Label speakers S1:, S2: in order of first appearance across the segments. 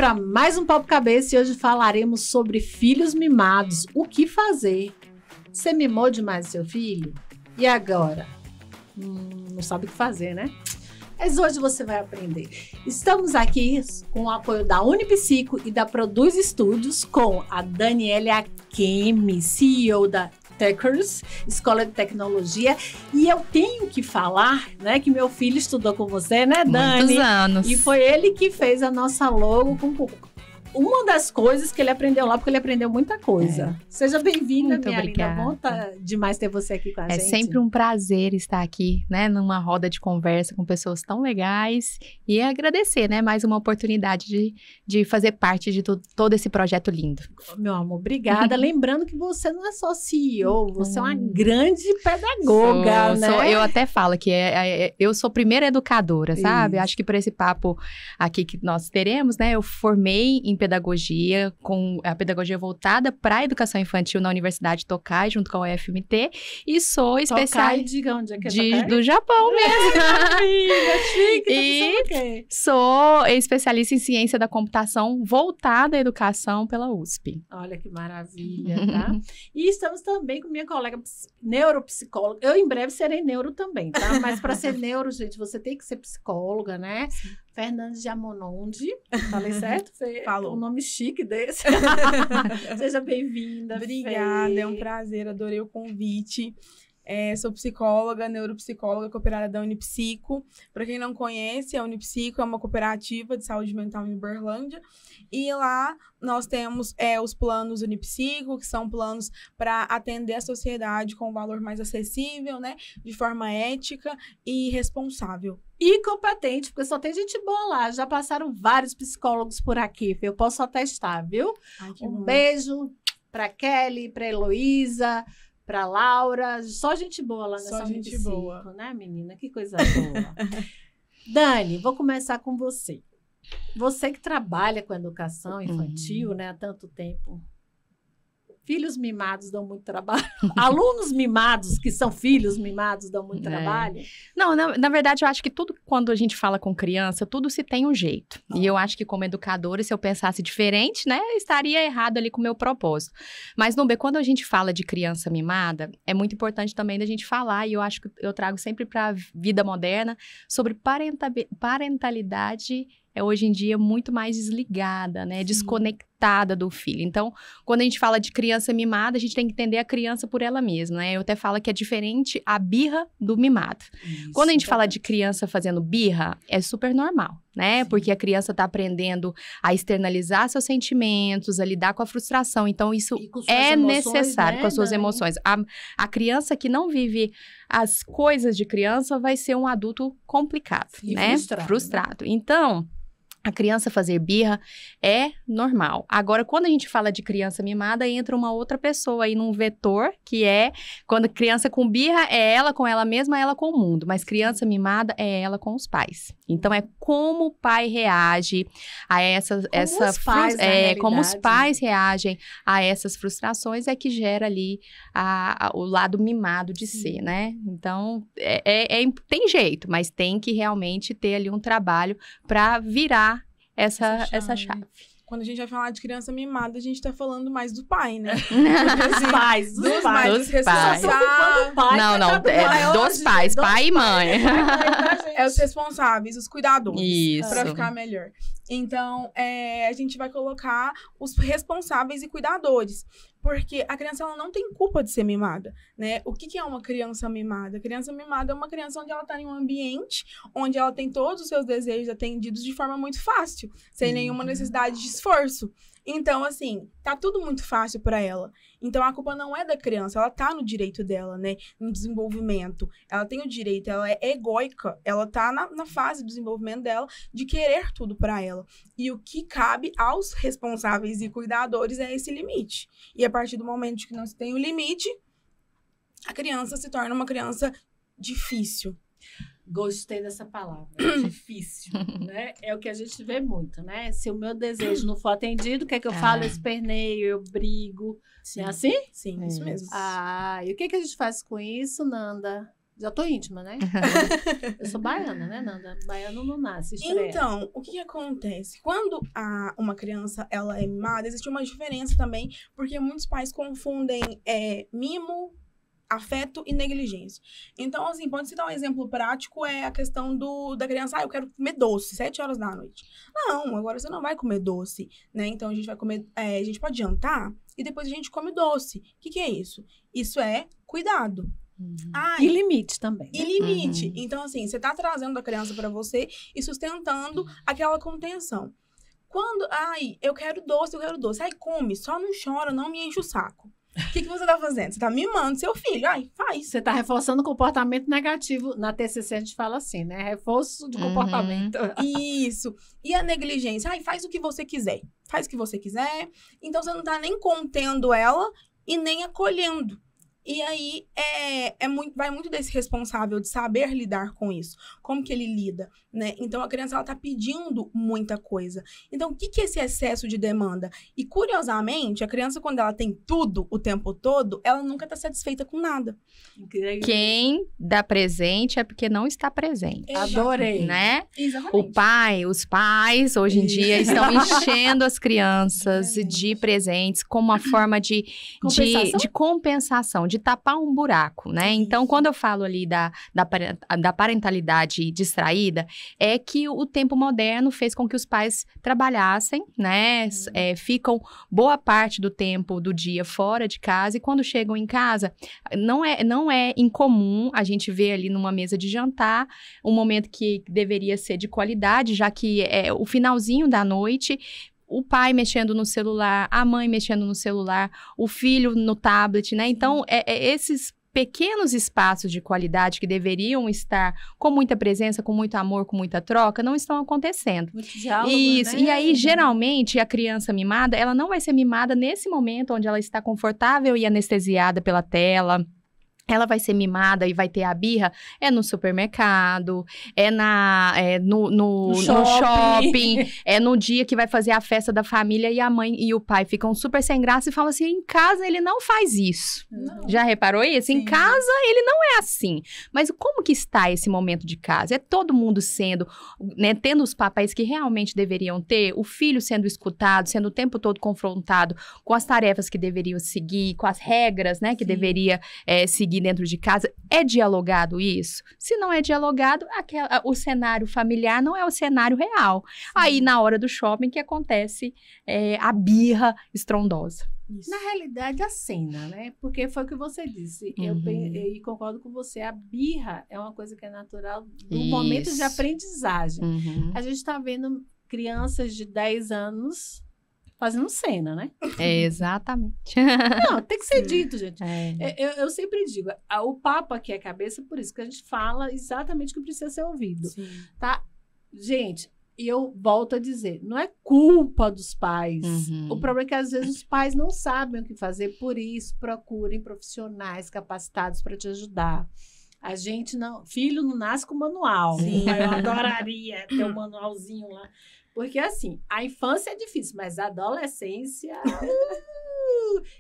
S1: para mais um Papo Cabeça e hoje falaremos sobre filhos mimados. O que fazer? Você mimou demais seu filho? E agora? Não sabe o que fazer, né? Mas hoje você vai aprender. Estamos aqui com o apoio da Unipsico e da Produz Studios com a Daniela Akemi, CEO da Techers, Escola de Tecnologia. E eu tenho que falar, né, que meu filho estudou com você, né, Dani?
S2: Muitos anos.
S1: E foi ele que fez a nossa logo com uma das coisas que ele aprendeu lá, porque ele aprendeu muita coisa. Seja bem-vinda, minha
S2: obrigada.
S1: linda. Bom demais ter você aqui com a gente.
S2: É sempre um prazer estar aqui, né, numa roda de conversa com pessoas tão legais e agradecer, né, mais uma oportunidade de fazer parte de todo esse projeto lindo.
S1: Meu amor, obrigada. Lembrando que você não é só CEO, você é uma grande pedagoga, né?
S2: Eu até falo que eu sou primeira educadora, sabe?
S1: Isso.
S2: Acho que por esse papo aqui que nós teremos, né, eu formei em pedagogia, com a pedagogia voltada para a educação infantil na Universidade Tokai, junto com a UFMT, e sou especialista...
S1: Diga onde é que é Tokai?
S2: Do Japão mesmo.
S1: Chique,
S2: E sou especialista em ciência da computação voltada à educação pela USP.
S1: Olha que maravilha, tá? E estamos também com minha colega neuropsicóloga. Eu em breve serei neuro também, tá? Mas para ser neuro, gente, você tem que ser psicóloga, né? Sim. Fernandes de Amonondi, falei certo?
S3: Falou.
S1: Um nome chique desse. Seja bem-vinda.
S3: Obrigada, é um prazer, adorei o convite. Sou psicóloga, neuropsicóloga, cooperada da Unipsico. Para quem não conhece, a Unipsico é uma cooperativa de saúde mental em Uberlândia. E lá nós temos os planos Unipsico, que são planos para atender a sociedade com um valor mais acessível, né? De forma ética e responsável.
S1: E competente, porque só tem gente boa lá. Já passaram vários psicólogos por aqui, eu posso atestar, viu?
S3: Ai,
S1: beijo para Kelly, para Heloísa, para Laura. Só gente boa lá nessa
S3: gente boa,
S1: né, menina? Que coisa boa. Dani, vou começar com você. Você que trabalha com educação infantil, né, há tanto tempo. Filhos mimados dão muito trabalho. Alunos mimados, que são filhos mimados, dão muito trabalho.
S2: Não, na verdade, eu acho que tudo, quando a gente fala com criança, tudo se tem um jeito. E eu acho que como educadora, se eu pensasse diferente, né, estaria errado ali com o meu propósito. Mas, Nubia, quando a gente fala de criança mimada, é muito importante também da gente falar, e eu acho que eu trago sempre para a vida moderna, sobre parentalidade hoje em dia muito mais desligada, né? Sim. Desconectada do filho. Então, quando a gente fala de criança mimada, a gente tem que entender a criança por ela mesma, né? Eu até falo que é diferente a birra do mimado. Isso, quando a gente fala de criança fazendo birra, é super normal, né? Sim. Porque a criança tá aprendendo a externalizar seus sentimentos, a lidar com a frustração. Então, isso é necessário, né, com as suas emoções. A criança que não vive as coisas de criança vai ser um adulto complicado, sim, né? Frustrado. Então, a criança fazer birra é normal. Agora, quando a gente fala de criança mimada, entra uma outra pessoa aí num vetor, que é quando criança com birra é ela com ela mesma, ela com o mundo. Mas criança mimada é ela com os pais. Então, é como o pai reage a como os pais reagem a essas frustrações é que gera ali o lado mimado de ser, né? Então, tem jeito, mas tem que realmente ter ali um trabalho para virar essa chave.
S3: Quando a gente vai falar de criança mimada, a gente tá falando mais do pai, né?
S1: Dos pais.
S2: Não, dos pais, pai e mãe.
S3: É os responsáveis, os cuidadores.
S2: Isso.
S3: Pra ficar melhor. Então, a gente vai colocar os responsáveis e cuidadores. Porque a criança, ela não tem culpa de ser mimada, né? O que é uma criança mimada? A criança mimada é uma criança onde ela tá em um ambiente onde ela tem todos os seus desejos atendidos de forma muito fácil, sem nenhuma necessidade de esforço. Então, assim, tá tudo muito fácil para ela. Então, a culpa não é da criança, ela tá no direito dela, né? No desenvolvimento. Ela tem o direito, ela é egóica, ela tá na fase do desenvolvimento dela de querer tudo para ela. E o que cabe aos responsáveis e cuidadores é esse limite. E a partir do momento que não se tem o limite, a criança se torna uma criança difícil.
S1: Gostei dessa palavra, difícil, né? É o que a gente vê muito, né? Se o meu desejo não for atendido, o que é que eu falo? Eu esperneio, eu brigo. Sim. É assim?
S3: Sim, isso mesmo.
S1: E o que a gente faz com isso, Nanda? Já tô íntima, né? Eu sou baiana, né, Nanda? Baiano não nasce, estreia.
S3: Então, o que acontece? Quando uma criança ela é mimada, existe uma diferença também, porque muitos pais confundem mimo, afeto e negligência. Então, assim, pode citar um exemplo prático, é a questão da criança, eu quero comer doce, 7 horas da noite. Não, agora você não vai comer doce, né? Então, a gente vai comer, a gente pode jantar e depois a gente come doce. O que é isso? Isso é cuidado.
S1: E limite também. Né?
S3: E limite. Então, assim, você tá trazendo a criança pra você e sustentando aquela contenção. Quando, eu quero doce. Come, só não chora, não me enche o saco. O que você tá fazendo? Você tá mimando seu filho. Faz.
S1: Você tá reforçando o comportamento negativo. Na TCC a gente fala assim, né? Reforço de comportamento.
S3: Isso. E a negligência? Faz o que você quiser. Faz o que você quiser. Então, você não tá nem contendo ela e nem acolhendo. E aí, vai muito desse responsável de saber lidar com isso. Como que ele lida, né? Então, a criança, ela tá pedindo muita coisa. Então, o que é esse excesso de demanda? E, curiosamente, a criança, quando ela tem tudo o tempo todo, ela nunca tá satisfeita com nada.
S2: Quem dá presente é porque não está presente.
S1: Adorei.
S2: Né?
S3: Exatamente.
S2: Os pais, hoje em dia, estão enchendo as crianças de presentes como uma forma de compensação, de tapar um buraco, né? Então, quando eu falo ali da parentalidade distraída, é que o tempo moderno fez com que os pais trabalhassem, né? Ficam boa parte do tempo do dia fora de casa e quando chegam em casa, não é incomum a gente ver ali numa mesa de jantar um momento que deveria ser de qualidade, já que é o finalzinho da noite, o pai mexendo no celular, a mãe mexendo no celular, o filho no tablet, né? Então, esses pequenos espaços de qualidade que deveriam estar com muita presença, com muito amor, com muita troca, não estão acontecendo.
S1: Muito diálogo,
S2: isso.
S1: Né?
S2: E aí, geralmente, a criança mimada, ela não vai ser mimada nesse momento onde ela está confortável e anestesiada pela tela. Ela vai ser mimada e vai ter a birra no supermercado, no shopping, no dia que vai fazer a festa da família e a mãe e o pai ficam super sem graça e falam assim, em casa ele não faz isso. Não. Já reparou isso? Sim. Em casa ele não é assim. Mas como que está esse momento de casa? É todo mundo sendo, né, tendo os papéis que realmente deveriam ter, o filho sendo escutado, sendo o tempo todo confrontado com as tarefas que deveriam seguir, com as regras, né, que deveria seguir dentro de casa. É dialogado isso? Se não é dialogado, o cenário familiar não é o cenário real. Sim. Aí, na hora do shopping, que acontece a birra estrondosa.
S1: Isso. Na realidade, a cena, né? Porque foi o que você disse. Eu concordo com você. A birra é uma coisa que é natural no momento de aprendizagem. A gente está vendo crianças de 10 anos fazendo cena, né?
S2: Exatamente.
S1: Não, tem que ser dito, gente. Eu sempre digo, o papo aqui é cabeça, por isso que a gente fala exatamente o que precisa ser ouvido. Sim. Tá? Gente, e eu volto a dizer, não é culpa dos pais. O problema é que, às vezes, os pais não sabem o que fazer, por isso procurem profissionais capacitados para te ajudar. A gente não... Filho não nasce com manual. Sim. Eu adoraria ter um manualzinho lá. Porque, assim, a infância é difícil, mas a adolescência...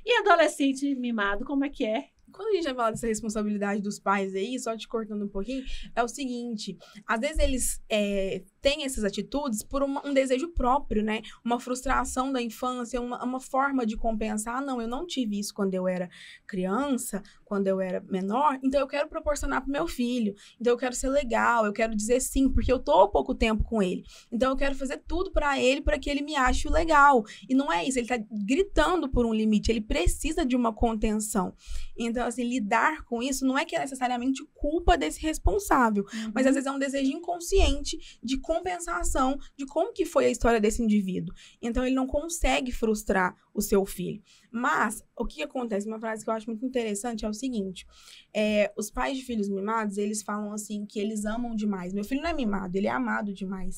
S1: E adolescente mimado, como é que é?
S3: Quando a gente vai falar dessa responsabilidade dos pais aí, só te cortando um pouquinho, é o seguinte, às vezes eles têm essas atitudes por um desejo próprio, né? Uma frustração da infância, uma forma de compensar. Não, eu não tive isso quando eu era criança, quando eu era menor, então eu quero proporcionar pro meu filho. Então eu quero ser legal, eu quero dizer sim, porque eu tô há pouco tempo com ele. Então eu quero fazer tudo pra ele, para que ele me ache legal. E não é isso, ele tá gritando por um limite, ele precisa de uma contenção. Então, assim, lidar com isso não é que é necessariamente culpa desse responsável, mas às vezes é um desejo inconsciente de compensação de como que foi a história desse indivíduo. Então, ele não consegue frustrar o seu filho. Mas, o que acontece? Uma frase que eu acho muito interessante é o seguinte, os pais de filhos mimados, eles falam assim, que eles amam demais. Meu filho não é mimado, ele é amado demais.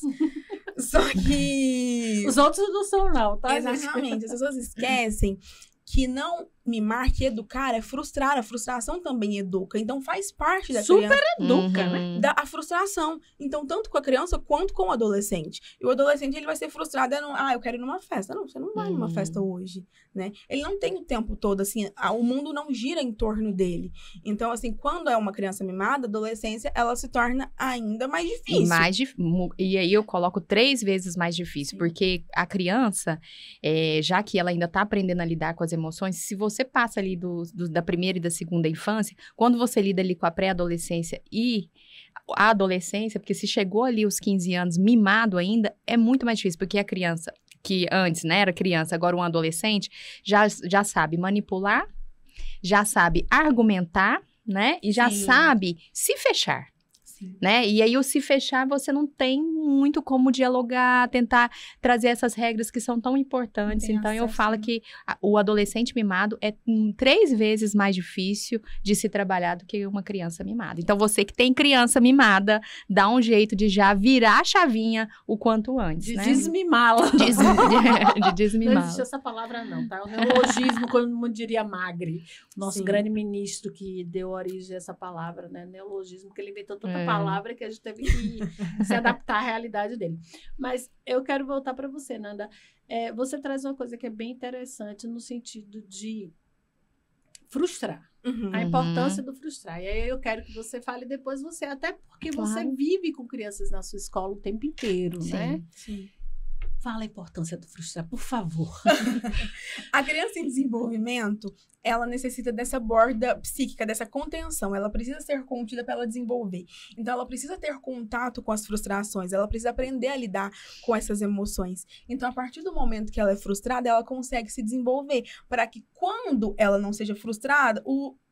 S3: Só que...
S1: Os outros não são não, tá?
S3: Exatamente. As pessoas esquecem que não mimar, que educar é frustrar. A frustração também educa. Então, faz parte da
S1: Super
S3: criança.
S1: educa, né?
S3: A frustração. Então, tanto com a criança quanto com o adolescente. E o adolescente, ele vai ser frustrado. Eu quero ir numa festa. Não, você não vai numa festa hoje, né? Ele não tem o tempo todo, assim, o mundo não gira em torno dele. Então, assim, quando é uma criança mimada, a adolescência, ela se torna ainda mais difícil.
S2: E aí eu coloco 3 vezes mais difícil, porque a criança, já que ela ainda tá aprendendo a lidar com as emoções, se você passa ali da primeira e da segunda infância, quando você lida ali com a pré-adolescência e a adolescência, porque se chegou ali os 15 anos mimado ainda, é muito mais difícil, porque a criança, que antes, né, era criança, agora um adolescente, já sabe manipular, já sabe argumentar, né, e já sabe se fechar. Né? E aí, o se fechar, você não tem muito como dialogar, tentar trazer essas regras que são tão importantes. Então, eu falo que o adolescente mimado é 3 vezes mais difícil de se trabalhar do que uma criança mimada. Então, você que tem criança mimada, dá um jeito de já virar a chavinha o quanto antes,
S1: de
S2: né?
S1: desmimá-la.
S2: De desmimá-la.
S1: Não existe essa palavra, não, tá? O neologismo, como diria Magri, nosso grande ministro que deu origem a essa palavra, né? Neologismo, que ele inventou tanta palavra que a gente teve que se adaptar à realidade dele. Mas eu quero voltar para você, Nanda. Você traz uma coisa que é bem interessante no sentido de frustrar. A importância do frustrar. E aí eu quero que você fale depois você, até porque você vive com crianças na sua escola o tempo inteiro, né?
S3: Sim.
S1: Fala a importância do frustrar, por favor.
S3: A criança em desenvolvimento, ela necessita dessa borda psíquica, dessa contenção. Ela precisa ser contida para ela desenvolver. Então, ela precisa ter contato com as frustrações. Ela precisa aprender a lidar com essas emoções. Então, a partir do momento que ela é frustrada, ela consegue se desenvolver para que quando ela não seja frustrada,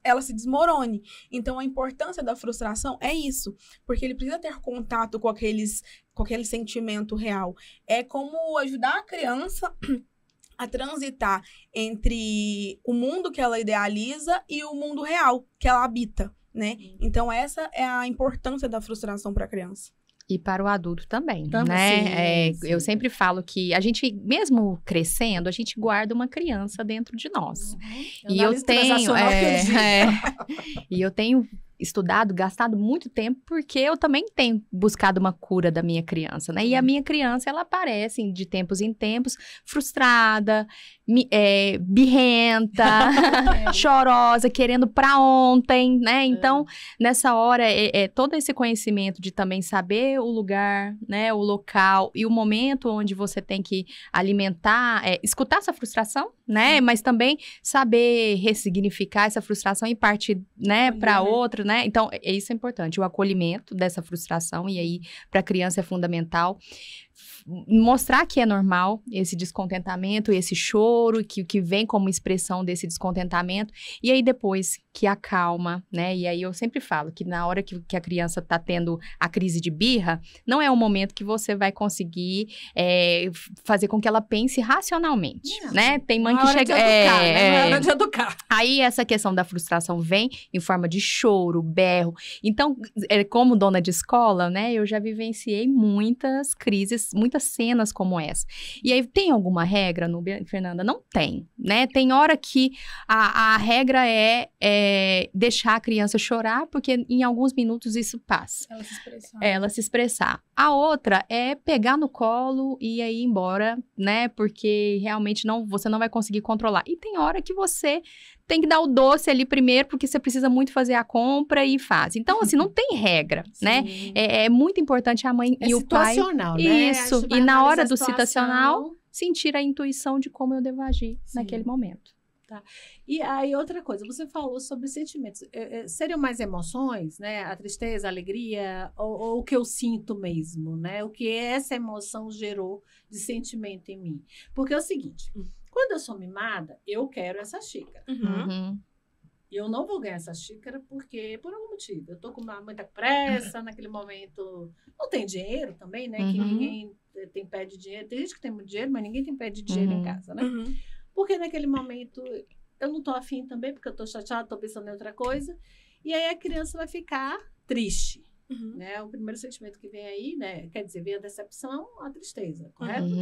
S3: ela se desmorone. Então, a importância da frustração é isso. Porque ele precisa ter contato com aquele sentimento real. É como ajudar a criança a transitar entre o mundo que ela idealiza e o mundo real que ela habita, né? Então, essa é a importância da frustração para a criança.
S2: E para o adulto também, né?
S1: Sim.
S2: Eu sempre falo que a gente, mesmo crescendo, a gente guarda uma criança dentro de nós. E eu tenho estudado, gastado muito tempo, porque eu também tenho buscado uma cura da minha criança, né? E a minha criança, ela aparece de tempos em tempos, frustrada, birrenta, chorosa, querendo pra ontem, né? Então, nessa hora, todo esse conhecimento de também saber o lugar, né? O local e o momento onde você tem que alimentar, escutar essa frustração, né? Mas também saber ressignificar essa frustração e partir, né? Pra outra, né? Então, isso é importante, o acolhimento dessa frustração, e aí, para a criança é fundamental. Mostrar que é normal esse descontentamento, esse choro, que vem como expressão desse descontentamento, e aí depois que acalma, né? E aí eu sempre falo que na hora que a criança tá tendo a crise de birra, não é o momento que você vai conseguir fazer com que ela pense racionalmente, né? Tem mãe que chega...
S1: Não é hora de educar.
S2: Aí essa questão da frustração vem em forma de choro, berro. Então, como dona de escola, né? Eu já vivenciei muitas crises, muitas cenas como essa. E aí, tem alguma regra, Fernanda? Não tem, né? Tem hora que a regra é deixar a criança chorar, porque em alguns minutos isso passa. Ela se expressar. A outra é pegar no colo e aí ir embora, né? Porque realmente você não vai conseguir controlar. E tem hora que você tem que dar o doce ali primeiro, porque você precisa muito fazer a compra e faz. Então, assim, não tem regra, né? É muito importante a mãe e o pai...
S1: situacional, né?
S2: Isso. E na hora do situacional, sentir a intuição de como eu devo agir naquele momento.
S1: Tá. E aí, outra coisa, você falou sobre sentimentos. Seriam mais emoções, né? A tristeza, a alegria, ou o que eu sinto mesmo, né? O que essa emoção gerou de sentimento em mim. Porque é o seguinte, quando eu sou mimada, eu quero essa xícara. E eu não vou ganhar essa xícara porque, por algum motivo, eu tô com muita pressa naquele momento. Não tem dinheiro também, né? Que ninguém tem pé de dinheiro. Tem gente que tem muito dinheiro, mas ninguém tem pé de dinheiro em casa, né? Porque naquele momento eu não tô afim também, porque eu tô chateada, tô pensando em outra coisa. E aí a criança vai ficar triste, né? O primeiro sentimento que vem aí, né? Quer dizer, vem a decepção, a tristeza, correto?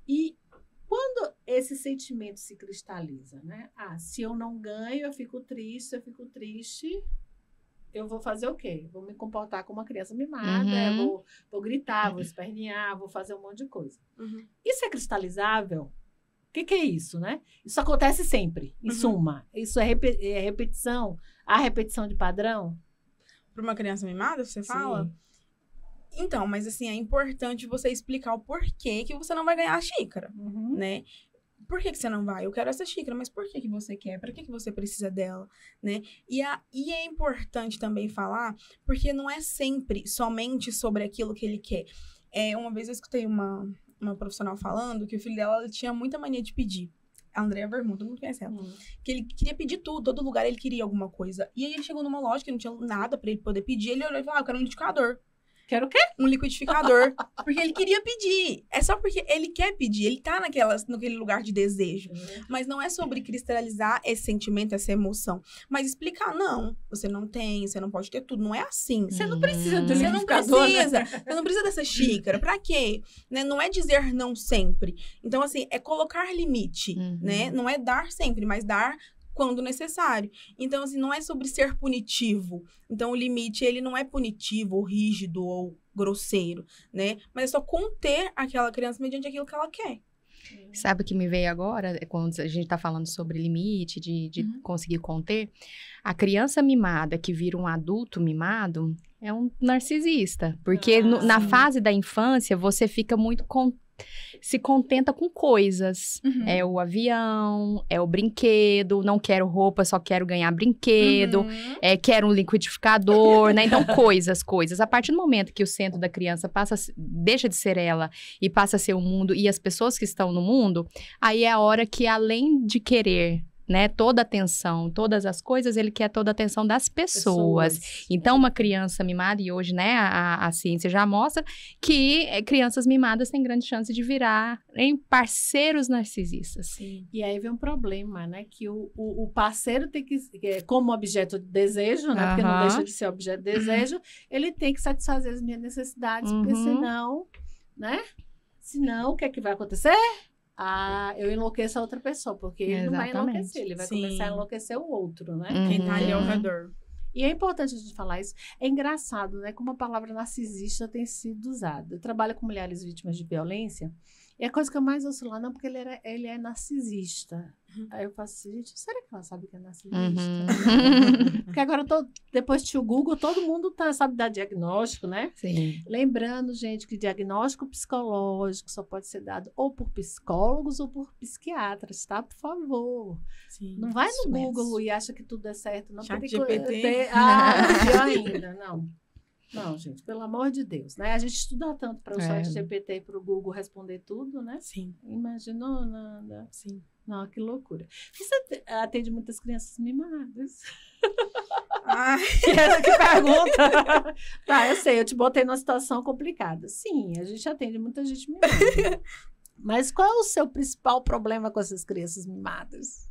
S1: E Quando esse sentimento se cristaliza, né? Se eu não ganho, eu fico triste, eu vou fazer o quê? Vou me comportar como uma criança mimada, eu vou gritar, vou espernear, vou fazer um monte de coisa. Isso é cristalizável? O que é isso, né? Isso acontece sempre, em suma. Isso é repetição, a repetição de padrão?
S3: Para uma criança mimada, você fala?
S1: Sim.
S3: Então, mas assim, é importante você explicar o porquê que você não vai ganhar a xícara, né? Por que você não vai? Eu quero essa xícara, mas por que você quer? Para que você precisa dela, né? E é importante também falar, porque não é sempre somente sobre aquilo que ele quer. Uma vez eu escutei uma profissional falando que o filho dela ele tinha muita mania de pedir. A Andrea Vermont, todo mundo conhece ela. Que ele queria pedir tudo, todo lugar ele queria alguma coisa. E aí ele chegou numa loja que não tinha nada pra ele poder pedir. Ele olhou e falou, eu quero um liquidificador.
S1: Quero o quê?
S3: Um liquidificador. Porque ele queria pedir. É só porque ele quer pedir. Ele tá naquele lugar de desejo. Mas não é sobre cristalizar esse sentimento, essa emoção. Mas explicar, não, você não tem, você não pode ter tudo. Não é assim.
S1: Você não precisa do
S3: Você não
S1: liquidificador,
S3: precisa.
S1: né?
S3: Você não precisa dessa xícara. Pra quê? Né? Não é dizer não sempre. Então, assim, é colocar limite, né? Não é dar sempre, mas dar quando necessário. Então, assim, não é sobre ser punitivo. Então, o limite, ele não é punitivo, ou rígido, ou grosseiro, né? Mas é só conter aquela criança mediante aquilo que ela quer.
S2: Sabe o que me veio agora, quando a gente tá falando sobre limite, de conseguir conter? A criança mimada que vira um adulto mimado é um narcisista. Porque na fase da infância, você fica muito se contenta com coisas. É o avião, é o brinquedo, não quero roupa, só quero ganhar brinquedo, quero um liquidificador, né? Então, coisas. A partir do momento que o centro da criança deixa de ser ela e passa a ser o mundo e as pessoas que estão no mundo, aí é a hora que, além de querer, né, toda a atenção, todas as coisas, ele quer toda a atenção das pessoas. Então, uma criança mimada, e hoje, né, a ciência já mostra que crianças mimadas têm grande chance de virar parceiros narcisistas.
S1: Sim. E aí vem um problema, né, que o parceiro tem que, como objeto de desejo, né, porque não deixa de ser objeto de desejo, ele tem que satisfazer as minhas necessidades, porque senão, né, o que é que vai acontecer? Eu enlouqueço a outra pessoa, porque ele não vai enlouquecer, ele vai começar a enlouquecer o outro, né?
S3: Quem tá ali ao redor.
S1: E é importante a gente falar isso. É engraçado, né? Como a palavra narcisista tem sido usada. Eu trabalho com mulheres vítimas de violência, e a coisa que eu mais ouço lá, não, porque ele é narcisista. Aí eu faço assim, gente, será que ela sabe que é narcisista? Porque agora, depois de o Google, todo mundo sabe dar diagnóstico, né?
S2: Sim.
S1: Lembrando, gente, que diagnóstico psicológico só pode ser dado ou por psicólogos ou por psiquiatras, tá? Por favor.
S3: Sim,
S1: não vai no Google e acha que tudo é certo. Não,
S3: ChatGPT.
S1: Pior ainda, não. Não, gente, pelo amor de Deus, né? A gente estuda tanto para o ChatGPT e para o Google responder tudo, né?
S3: Sim.
S1: Imaginou nada.
S3: Sim.
S1: Não, que loucura. Você atende muitas crianças mimadas? Essa que pergunta. Tá, eu sei, eu te botei numa situação complicada. Sim, a gente atende muita gente mimada. Mas qual é o seu principal problema com essas crianças mimadas?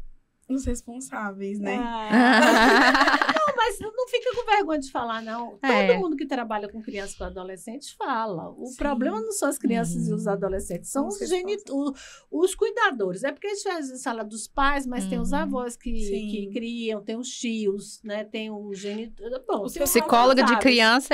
S3: Os responsáveis, né?
S1: Não, mas não fica com vergonha de falar, não. Todo mundo que trabalha com crianças e com adolescentes fala. O problema não são as crianças e os adolescentes, são os cuidadores. É porque a gente às vezes fala dos pais, mas tem os avós que criam, tem os tios, né? Tem o genitor. Bom,
S2: o psicólogo de criança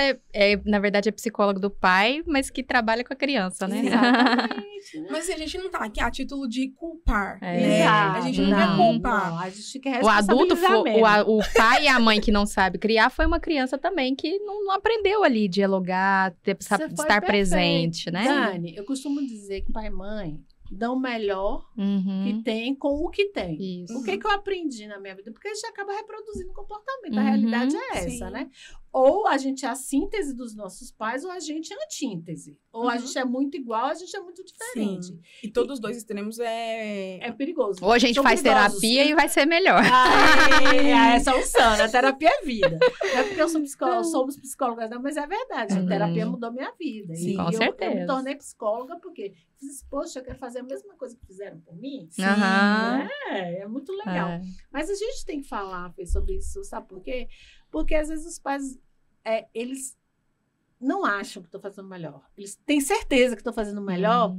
S2: na verdade, é psicólogo do pai, mas que trabalha com a criança, né?
S1: Exatamente. Né?
S3: Mas a gente não tá aqui a título de culpar, né?
S1: Exato.
S3: A gente não quer culpar.
S1: Não, a gente quer
S2: o adulto, o pai e a mãe que não sabe criar, foi uma criança também que não aprendeu ali dialogar, estar presente, né?
S1: Dani, eu costumo dizer que pai e mãe dão o melhor que tem com o que tem.
S2: Isso.
S1: O que eu aprendi na minha vida? Porque a gente acaba reproduzindo o comportamento. A realidade é essa, né? Ou a gente é a síntese dos nossos pais, ou a gente é a antítese. Ou a gente é muito igual, ou a gente é muito diferente.
S3: Sim. E todos os dois extremos é
S1: perigoso.
S2: Ou a gente faz terapia e vai ser melhor.
S1: Essa é o sano. A terapia é vida. Não é porque eu somos psicólogas, não, mas é verdade. A terapia mudou minha vida.
S2: Sim, com certeza.
S1: Eu me tornei psicóloga porque fiz, poxa, eu quero fazer a mesma coisa que fizeram por mim.
S2: Sim.
S1: É muito legal. Mas a gente tem que falar, Fê, sobre isso, sabe por quê? Porque às vezes os pais, eles não acham que estão fazendo melhor. Eles têm certeza que estão fazendo melhor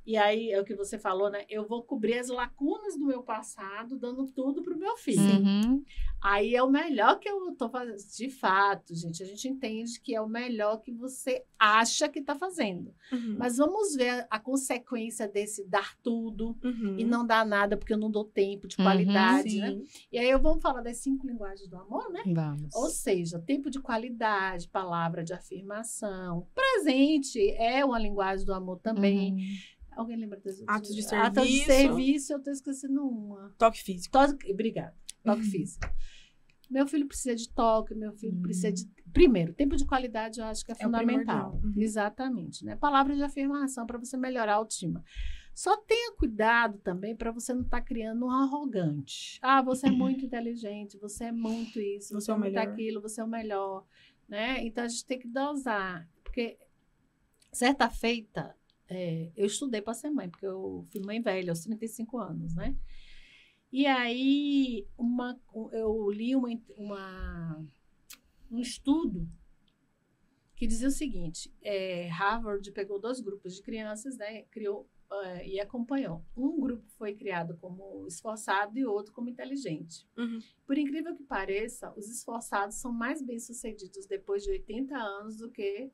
S1: E aí, é o que você falou, né? Eu vou cobrir as lacunas do meu passado, dando tudo pro meu filho.
S2: Uhum.
S1: Aí é o melhor que eu tô fazendo. De fato, gente, a gente entende que é o melhor que você acha que tá fazendo. Mas vamos ver a consequência desse dar tudo e não dar nada, porque eu não dou tempo de qualidade, né? E aí vamos falar das 5 linguagens do amor, né?
S2: Vamos.
S1: Ou seja, tempo de qualidade, palavra de afirmação. Presente é uma linguagem do amor também. Alguém lembra das outras?
S3: Atos de serviço.
S1: Atos de serviço, eu tô esquecendo uma.
S3: Toque físico.
S1: Obrigada. Toque físico. Meu filho precisa de toque, meu filho precisa de... Primeiro, tempo de qualidade eu acho que é fundamental. Exatamente, né? Palavra de afirmação para você melhorar a autoestima. Só tenha cuidado também para você não estar criando um arrogante. Ah, você é muito inteligente, você é muito isso, você é muito aquilo, você é o melhor, né? Então, a gente tem que dosar. Porque, certa feita, eu estudei para ser mãe, porque eu fui mãe velha, aos 35 anos, né? E aí, eu li um estudo que dizia o seguinte, Harvard pegou 2 grupos de crianças, né, criou e acompanhou. Um grupo foi criado como esforçado e outro como inteligente. Por incrível que pareça, os esforçados são mais bem-sucedidos depois de 80 anos do que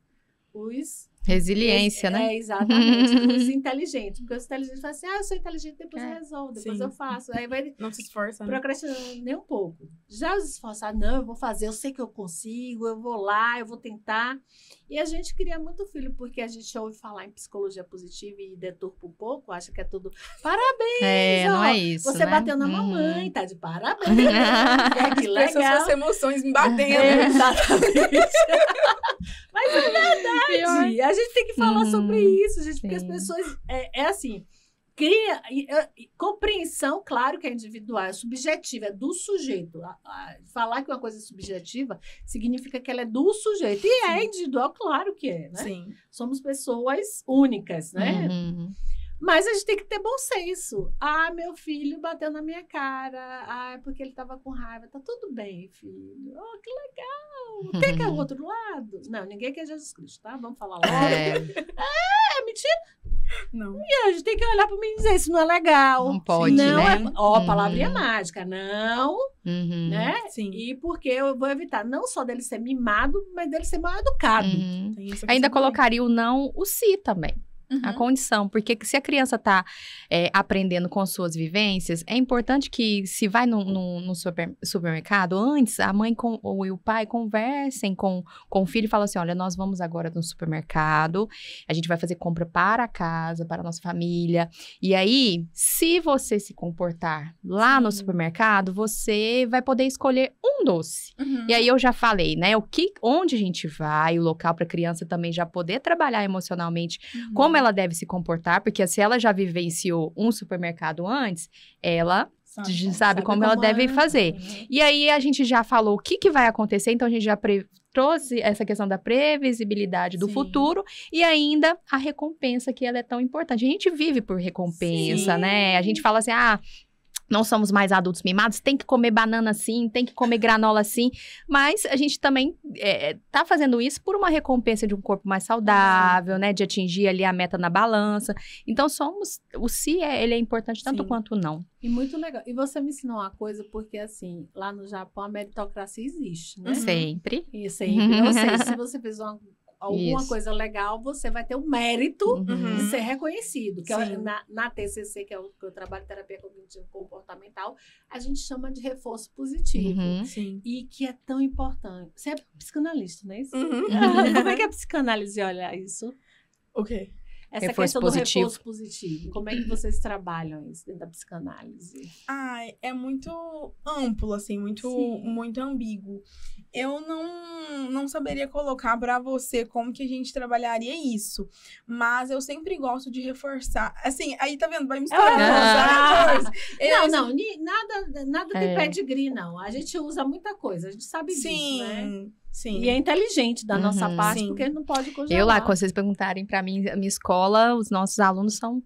S1: os...
S2: Resiliência, né?
S1: Exatamente. Os inteligentes. Porque os inteligentes falam assim, eu sou inteligente, depois eu resolvo, depois eu faço. Aí vai...
S3: Não se esforça, né?
S1: Procrastinando nem um pouco. Já os esforçados, não, eu vou fazer, eu sei que eu consigo, eu vou lá, eu vou tentar. E a gente cria muito filho, porque a gente ouve falar em psicologia positiva e deturpa um pouco, acha que é tudo parabéns,
S2: não é isso,
S1: você
S2: né?
S1: bateu na mamãe, tá de parabéns. Que legal.
S3: Suas emoções me batendo.
S1: Exatamente. Mas é verdade. A gente tem que falar sobre isso, gente, porque as pessoas, assim, cria compreensão, claro que é individual, é subjetiva, é do sujeito. Falar que uma coisa é subjetiva significa que ela é do sujeito. E é individual, claro que é, né?
S3: Sim.
S1: Somos pessoas únicas, né? Mas a gente tem que ter bom senso. Ah, meu filho bateu na minha cara. Ah, é porque ele estava com raiva. Tá tudo bem, filho. Oh, que legal. Quem quer o outro lado? Não, ninguém quer Jesus Cristo, tá? Vamos falar logo. É mentira.
S3: Não.
S1: E a gente tem que olhar para mim e dizer, isso não é legal.
S2: Não pode,
S1: não
S2: né?
S1: Palavrinha mágica. Não, né?
S3: Sim.
S1: E porque eu vou evitar não só dele ser mimado, mas dele ser mal educado.
S2: Ainda colocaria o não, o si também. A condição, porque se a criança está aprendendo com suas vivências, é importante que se vai no supermercado, antes a mãe ou o pai conversem com o filho e falam assim, olha, nós vamos agora no supermercado, a gente vai fazer compra para casa, para a nossa família, e aí, se você se comportar lá no supermercado, você vai poder escolher um doce. E aí eu já falei, né, onde a gente vai, o local para a criança também já poder trabalhar emocionalmente, como ela deve se comportar, porque se ela já vivenciou um supermercado antes, ela sabe como ela deve fazer. E aí, a gente já falou o que vai acontecer, então a gente já trouxe essa questão da previsibilidade do futuro e ainda a recompensa, que ela é tão importante. A gente vive por recompensa, né? A gente fala assim, não somos mais adultos mimados, tem que comer banana assim, tem que comer granola assim, mas a gente também tá fazendo isso por uma recompensa de um corpo mais saudável, né, de atingir ali a meta na balança. Então, o si, ele é importante tanto quanto o não.
S1: E muito legal. E você me ensinou uma coisa, porque assim, lá no Japão a meritocracia existe, né?
S2: Sempre.
S1: E sempre. Ou seja, se você fez alguma coisa legal, você vai ter o mérito de ser reconhecido. Que na TCC, que é o que eu trabalho, terapia cognitivo comportamental, a gente chama de reforço positivo. E que é tão importante. Você é psicanalista, não é isso? Como é que a psicanálise olha isso?
S3: O quê?
S1: Essa questão do reforço positivo. Como é que vocês trabalham isso dentro da psicanálise?
S3: É muito amplo, assim, muito ambíguo. Eu não saberia colocar para você como que a gente trabalharia isso. Mas eu sempre gosto de reforçar. Assim, aí tá vendo? Vai misturar.
S1: Nada tem pedigree, não. A gente usa muita coisa, a gente sabe disso, né?
S3: Sim.
S1: E é inteligente da nossa
S2: Uhum.
S1: parte,
S3: Sim.
S1: porque não pode congelar.
S2: Eu lá, quando vocês perguntarem pra mim, a minha escola, os nossos alunos são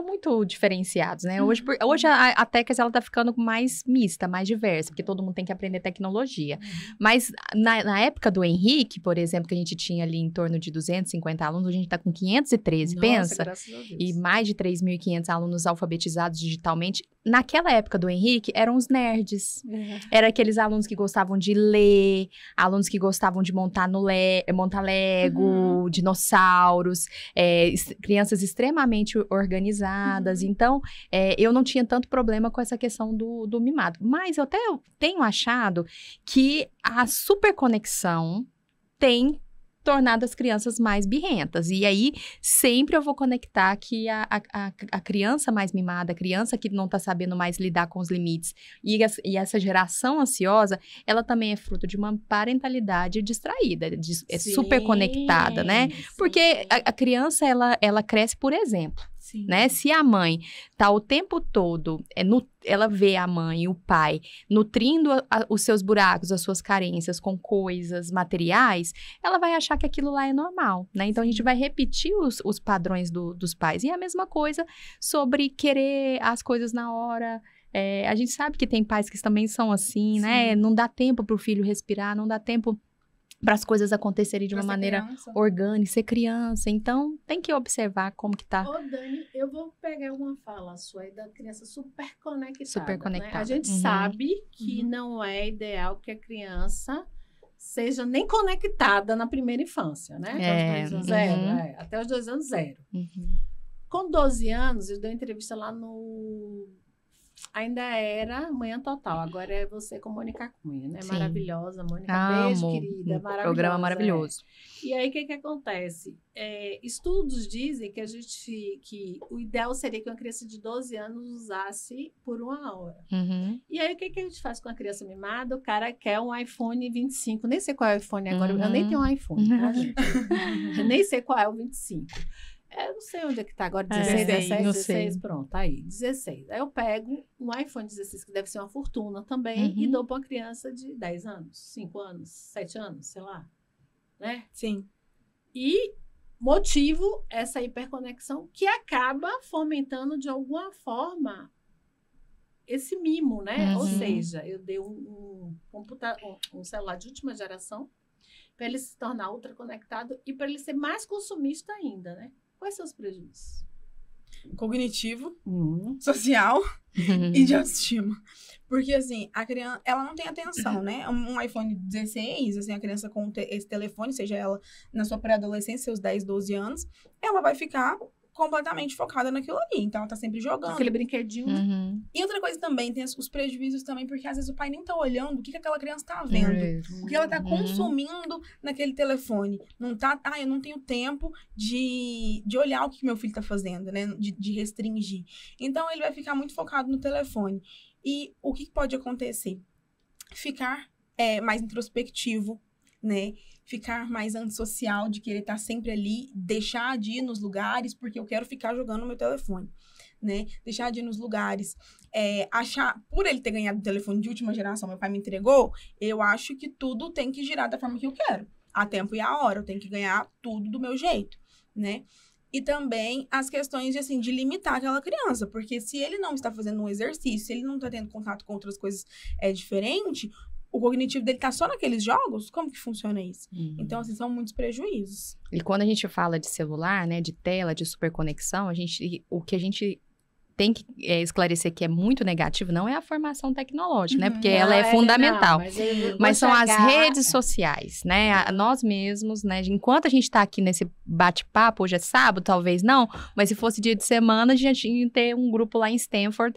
S2: muito diferenciados, né? Hoje, hoje a Tecas, ela tá ficando mais mista, mais diversa, porque todo mundo tem que aprender tecnologia. Mas na época do Henrique, por exemplo, que a gente tinha ali em torno de 250 alunos, a gente tá com 513,
S1: Nossa,
S2: pensa?
S1: graças a Deus.
S2: E mais de 3.500 alunos alfabetizados digitalmente. Naquela época do Henrique, eram os nerds. Era aqueles alunos que gostavam de ler, alunos que gostavam de montar Lego, dinossauros, crianças extremamente organizadas. Então, eu não tinha tanto problema com essa questão do mimado. Mas eu até tenho achado que a superconexão tem tornado as crianças mais birrentas. E aí, sempre eu vou conectar que a criança mais mimada, a criança que não tá sabendo mais lidar com os limites, e essa geração ansiosa, ela também é fruto de uma parentalidade distraída, super conectada, né? Porque a criança, ela cresce por exemplo.
S3: Sim.
S2: Né? Se a mãe tá o tempo todo, ela vê a mãe e o pai nutrindo os seus buracos, as suas carências com coisas materiais, ela vai achar que aquilo lá é normal, né? Então, a gente vai repetir os padrões dos pais. E é a mesma coisa sobre querer as coisas na hora. A gente sabe que tem pais que também são assim, né? Não dá tempo pro filho respirar, não dá tempo para as coisas acontecerem de uma maneira orgânica, ser criança. Então, tem que observar como que tá.
S1: Ô, Dani, eu vou pegar uma fala sua aí da criança super conectada.
S2: Super conectada.
S1: Né? A gente sabe que não é ideal que a criança seja nem conectada na primeira infância, né? Até os 2 anos, zero. Até os 2 anos, zero. Com 12 anos, eu dei uma entrevista lá no... Ainda era Manhã Total, agora é você com Mônica Cunha, né?
S2: Sim.
S1: Maravilhosa, Mônica. Beijo, querida. Maravilhosa.
S2: Programa maravilhoso.
S1: E aí, o que acontece? Estudos dizem que o ideal seria que uma criança de 12 anos usasse por 1 hora. E aí, o que a gente faz com a criança mimada? O cara quer um iPhone 25. Nem sei qual é o iPhone agora, eu nem tenho um iPhone, tá, gente? Eu nem sei qual é o 25. Eu não sei onde é que tá agora, 16, 17, 16, pronto, aí, 16. Aí eu pego um iPhone 16, que deve ser uma fortuna também, e dou para uma criança de 10 anos, 5 anos, 7 anos, sei lá, né?
S3: Sim.
S1: E motivo essa hiperconexão que acaba fomentando, de alguma forma, esse mimo, né? Ou seja, eu dei um celular de última geração para ele se tornar ultraconectado e para ele ser mais consumista ainda, né? Quais são os prejuízos?
S3: Cognitivo, social e de autoestima. Porque, assim, a criança, ela não tem atenção, né? Um iPhone 16, assim, a criança com esse telefone, seja ela na sua pré-adolescência, seus 10, 12 anos, ela vai ficar completamente focada naquilo ali. Então, ela tá sempre jogando.
S1: Aquele brinquedinho.
S3: E outra coisa também, tem os prejuízos também, porque às vezes o pai nem tá olhando o que aquela criança tá vendo. O que ela tá consumindo naquele telefone. Não tá, eu não tenho tempo de olhar o que meu filho tá fazendo, né? De restringir. Então, ele vai ficar muito focado no telefone. E o que pode acontecer? Ficar mais introspectivo, né? Ficar mais antissocial, de querer estar sempre ali, deixar de ir nos lugares, porque eu quero ficar jogando no meu telefone, né? Deixar de ir nos lugares, achar, por ele ter ganhado o telefone de última geração, meu pai me entregou, eu acho que tudo tem que girar da forma que eu quero, a tempo e a hora, eu tenho que ganhar tudo do meu jeito, né? E também as questões de limitar aquela criança, porque se ele não está fazendo um exercício, se ele não está tendo contato com outras coisas diferentes, o cognitivo dele tá só naqueles jogos? Como que funciona isso? Então, assim, são muitos prejuízos.
S2: E quando a gente fala de celular, né, de tela, de superconexão, o que a gente tem que esclarecer que é muito negativo não é a formação tecnológica, né? Porque ela é fundamental. Mas são as redes sociais, né? Nós mesmos, né? Enquanto a gente tá aqui nesse bate-papo, hoje é sábado, talvez não, mas se fosse dia de semana, a gente ia ter um grupo lá em Stanford.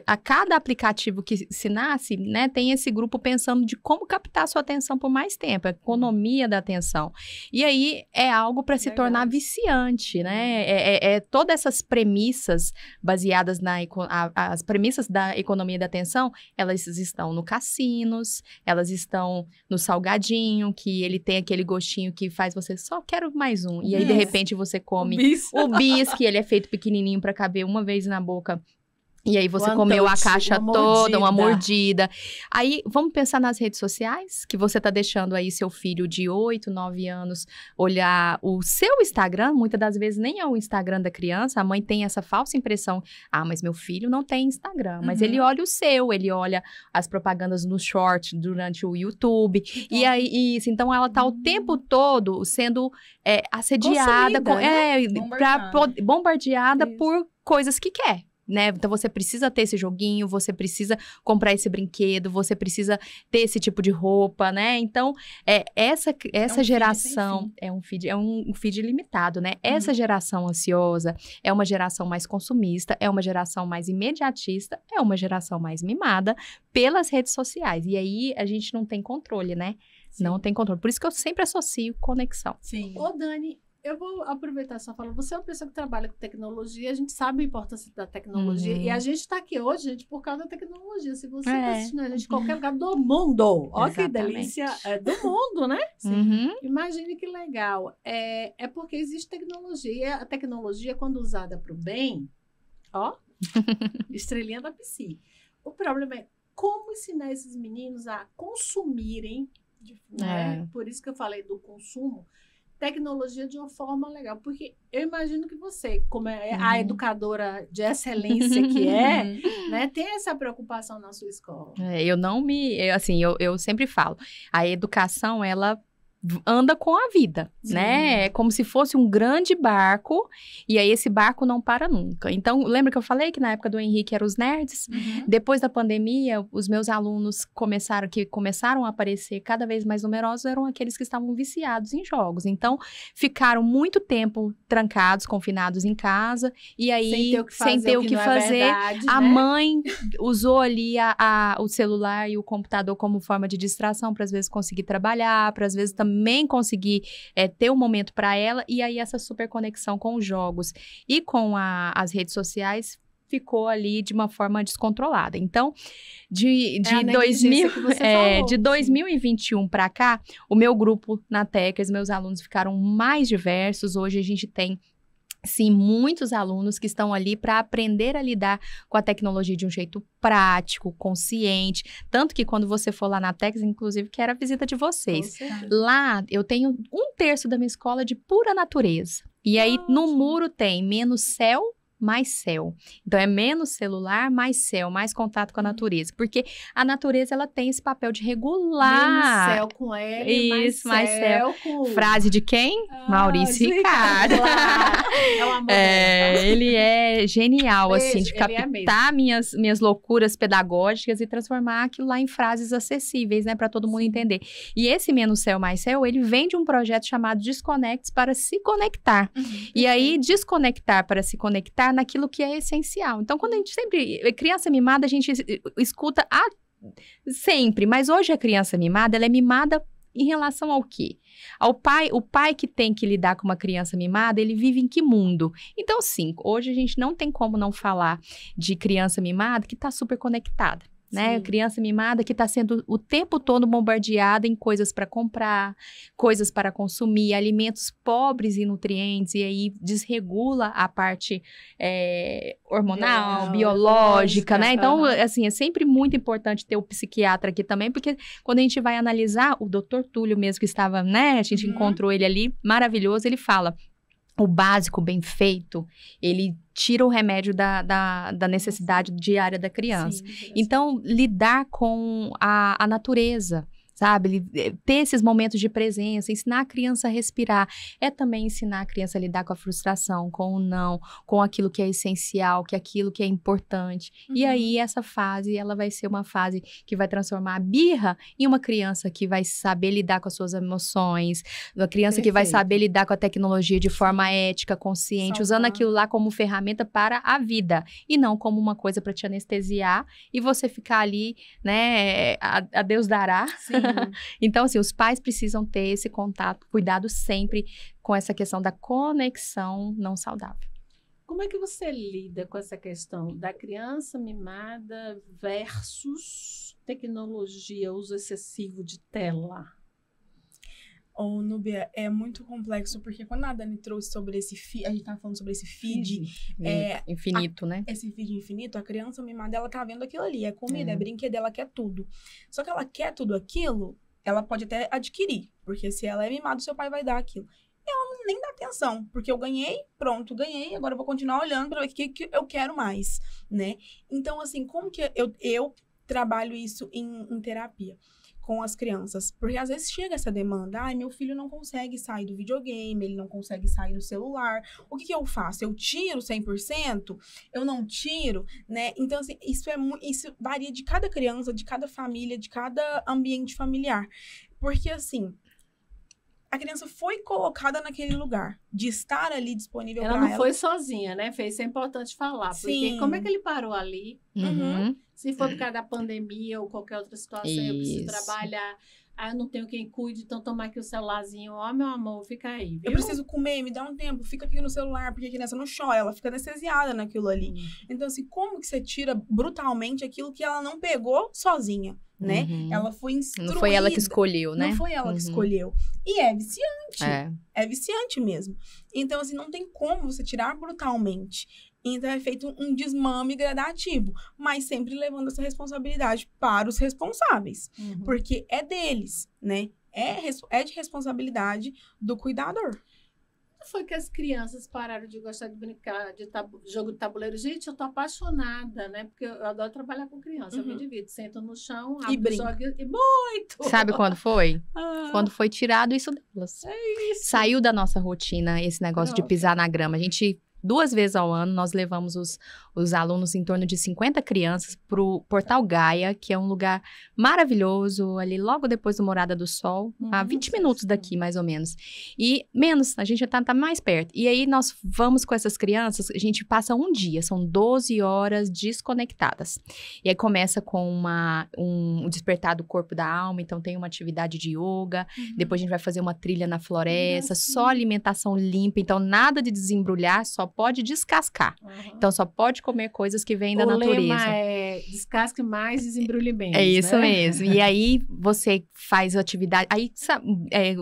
S2: A cada aplicativo que se nasce, né? Tem esse grupo pensando de como captar a sua atenção por mais tempo, a economia da atenção. E aí é algo para se tornar viciante, né? Todas essas premissas baseadas as premissas da economia da atenção, elas estão no cassinos, elas estão no salgadinho, que ele tem aquele gostinho que faz você só quero mais um. E aí, de repente, você come o bis, que ele é feito pequenininho para caber uma vez na boca E aí você
S1: One
S2: comeu
S1: touch,
S2: a caixa
S1: uma
S2: toda, uma
S1: mordida.
S2: mordida. Aí, vamos pensar nas redes sociais, que você tá deixando aí seu filho de 8, 9 anos olhar o seu Instagram, muitas das vezes nem é o Instagram da criança, a mãe tem essa falsa impressão, mas meu filho não tem Instagram, mas ele olha o seu, ele olha as propagandas no short durante o YouTube, e aí, isso, então ela tá o tempo todo sendo assediada,
S1: Consumida,
S2: bombardeada
S1: Isso.
S2: por coisas que quer. Né? Então você precisa ter esse joguinho, você precisa comprar esse brinquedo, você precisa ter esse tipo de roupa, né? Então, essa
S3: um
S2: geração
S3: feed
S2: é um feed limitado, né? Essa geração ansiosa é uma geração mais consumista, é uma geração mais imediatista, é uma geração mais mimada pelas redes sociais. E aí a gente não tem controle, né?
S1: Sim.
S2: Não tem controle. Por isso que eu sempre associo conexão.
S3: Sim.
S1: Ô, Dani, eu vou aproveitar sua fala. Você é uma pessoa que trabalha com tecnologia, a gente sabe a importância da tecnologia. E a gente está aqui hoje, gente, por causa da tecnologia. Se você está assistindo a gente em qualquer lugar do mundo, ó que delícia, do mundo, né?
S2: Uhum.
S1: Imagine que legal. É porque existe tecnologia. E a tecnologia, quando usada para o bem, ó, estrelinha da psi. O problema é como ensinar esses meninos a consumirem, né? Por isso que eu falei do consumo, tecnologia de uma forma legal, porque eu imagino que você, como é a educadora de excelência que né, tem essa preocupação na sua escola.
S2: Eu sempre falo, a educação, ela anda com a vida, né? É como se fosse um grande barco, e aí esse barco não para nunca. Então, lembra que eu falei que na época do Henrique eram os nerds? Depois da pandemia, os meus alunos começaram a aparecer cada vez mais numerosos, eram aqueles que estavam viciados em jogos. Então, ficaram muito tempo trancados, confinados em casa, e aí, sem ter o que fazer, a mãe usou ali o celular e o computador como forma de distração, para às vezes conseguir trabalhar, para às vezes também conseguir ter um momento para ela, e aí essa super conexão com os jogos e com as redes sociais ficou ali de uma forma descontrolada. Então, de 2021 para cá, o meu grupo na Techers, meus alunos ficaram mais diversos. Hoje a gente tem sim, muitos alunos que estão ali para aprender a lidar com a tecnologia de um jeito prático, consciente. Tanto que quando você for lá na Tex, inclusive, quero a visita de vocês. Lá, eu tenho 1/3 da minha escola de pura natureza. E aí, no muro tem menos céu, mais céu. Então, é menos celular, mais céu, mais contato com a natureza. Porque a natureza, ela tem esse papel de regular.
S1: Menos céu com L,
S2: isso, mais céu
S1: com...
S2: Frase de quem? Maurício Ricardo.
S1: É uma
S2: ele é genial, assim, de captar minhas loucuras pedagógicas e transformar aquilo lá em frases acessíveis, né, para todo mundo entender. E esse menos céu, mais céu, ele vem de um projeto chamado Desconectes para se conectar. E aí, desconectar para se conectar naquilo que é essencial. Então, quando a gente sempre... Criança mimada, a gente escuta sempre. Mas hoje a criança mimada, ela é mimada em relação ao quê? O pai que tem que lidar com uma criança mimada, ele vive em que mundo? Então, sim, hoje a gente não tem como não falar de criança mimada que está super conectada. Né? Criança mimada que está sendo o tempo todo bombardeada em coisas para comprar, coisas para consumir, alimentos pobres em nutrientes, e aí desregula a parte hormonal, biológica, né? Então, assim, é sempre muito importante ter o psiquiatra aqui também, porque quando a gente vai analisar, o doutor Túlio mesmo que estava, né? A gente encontrou ele ali, maravilhoso, ele fala... O básico bem feito, ele tira o remédio da necessidade diária da criança. Então, lidar com a natureza, sabe? Ter esses momentos de presença, ensinar a criança a respirar, é também ensinar a criança a lidar com a frustração, com o não, com aquilo que é essencial, aquilo que é importante. E aí, essa fase, ela vai ser uma fase que vai transformar a birra em uma criança que vai saber lidar com as suas emoções, uma criança que vai saber lidar com a tecnologia de forma ética, consciente, usando aquilo lá como ferramenta para a vida, e não como uma coisa para te anestesiar e você ficar ali, né, a Deus dará. Então, assim, os pais precisam ter esse contato, cuidado sempre com essa questão da conexão não saudável.
S1: Como é que você lida com essa questão da criança mimada versus tecnologia, uso excessivo de tela?
S3: Ô, Núbia, é muito complexo, porque quando a Dani trouxe sobre esse feed, a gente tava falando sobre esse feed,
S2: infinito, né?
S3: esse feed infinito, a criança mimada, ela tá vendo aquilo ali, é comida, é brinquedo, ela quer tudo. Só que ela quer tudo aquilo, ela pode até adquirir, porque se ela é mimada, seu pai vai dar aquilo. Ela nem dá atenção, porque eu ganhei, pronto, ganhei, agora eu vou continuar olhando para ver o que eu quero mais, né? Então, assim, como que eu trabalho isso em terapia com as crianças? Porque às vezes chega essa demanda, ai, meu filho não consegue sair do videogame, ele não consegue sair do celular, o que eu faço? Eu tiro 100%? Eu não tiro, né? Então, assim, isso varia de cada criança, de cada família, de cada ambiente familiar. Porque, assim, a criança foi colocada naquele lugar, de estar ali disponível para ela.
S1: Ela não foi sozinha, né, Fê? Isso é importante falar.
S3: Sim.
S1: Porque como é que ele parou ali?
S2: Uhum.
S1: Se for por causa da pandemia ou qualquer outra situação, eu preciso
S2: Isso.
S1: trabalhar, eu não tenho quem cuide, então toma aqui o celularzinho. Ó, meu amor, fica aí, viu?
S3: Eu preciso comer, me dá um tempo, fica aqui no celular, porque a criança não chora, ela fica anestesiada naquilo ali. Então, assim, como que você tira brutalmente aquilo que ela não pegou sozinha, né? Ela foi instruída.
S2: Não foi ela que escolheu, né?
S3: Não foi ela que escolheu. E é viciante.
S2: É.
S3: É viciante mesmo. Então, assim, não tem como você tirar brutalmente. Então, é feito um desmame gradativo, mas sempre levando essa responsabilidade para os responsáveis. Porque é deles, né? É de responsabilidade do cuidador.
S1: Foi que as crianças pararam de gostar de brincar de jogo de tabuleiro. Gente, eu tô apaixonada, né? Porque eu adoro trabalhar com criança. Eu me divido, sento no chão, abro o jogo e muito.
S2: Sabe quando foi? Quando foi tirado isso delas.
S1: É isso.
S2: Saiu da nossa rotina esse negócio de pisar na grama. A gente, 2 vezes ao ano, nós levamos os alunos, em torno de 50 crianças, para o Portal Gaia, que é um lugar maravilhoso, ali logo depois do Morada do Sol, a 20 minutos daqui, mais ou menos. E menos, a gente já tá mais perto. E aí nós vamos com essas crianças, a gente passa um dia, são 12 horas desconectadas. E aí começa com um despertar do corpo da alma, então tem uma atividade de yoga, depois a gente vai fazer uma trilha na floresta, só alimentação limpa, então nada de desembrulhar, só pode descascar. Então só pode comer coisas que vêm da natureza. O
S1: lema é descasque mais, desembrulhe menos.
S2: É isso,
S1: né?
S2: mesmo. E aí você faz atividade. Aí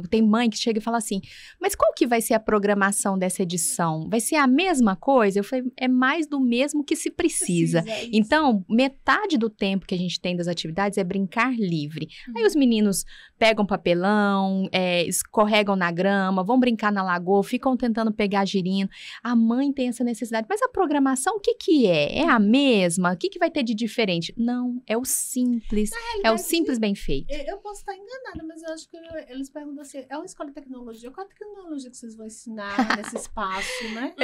S2: tem mãe que chega e fala assim: mas qual que vai ser a programação dessa edição? Vai ser a mesma coisa? Eu falei: é mais do mesmo que se precisa. Então, metade do tempo que a gente tem das atividades é brincar livre. Aí os meninos pegam papelão, escorregam na grama, vão brincar na lagoa, ficam tentando pegar girino. A mãe tem essa necessidade. Mas a programação, o que é? É a mesma? O que vai ter de diferente? Não, é o simples. É o simples bem feito.
S1: Eu posso estar enganada, mas eu acho que eles perguntam assim, é uma escola de tecnologia? Qual a tecnologia que vocês vão ensinar nesse espaço, né?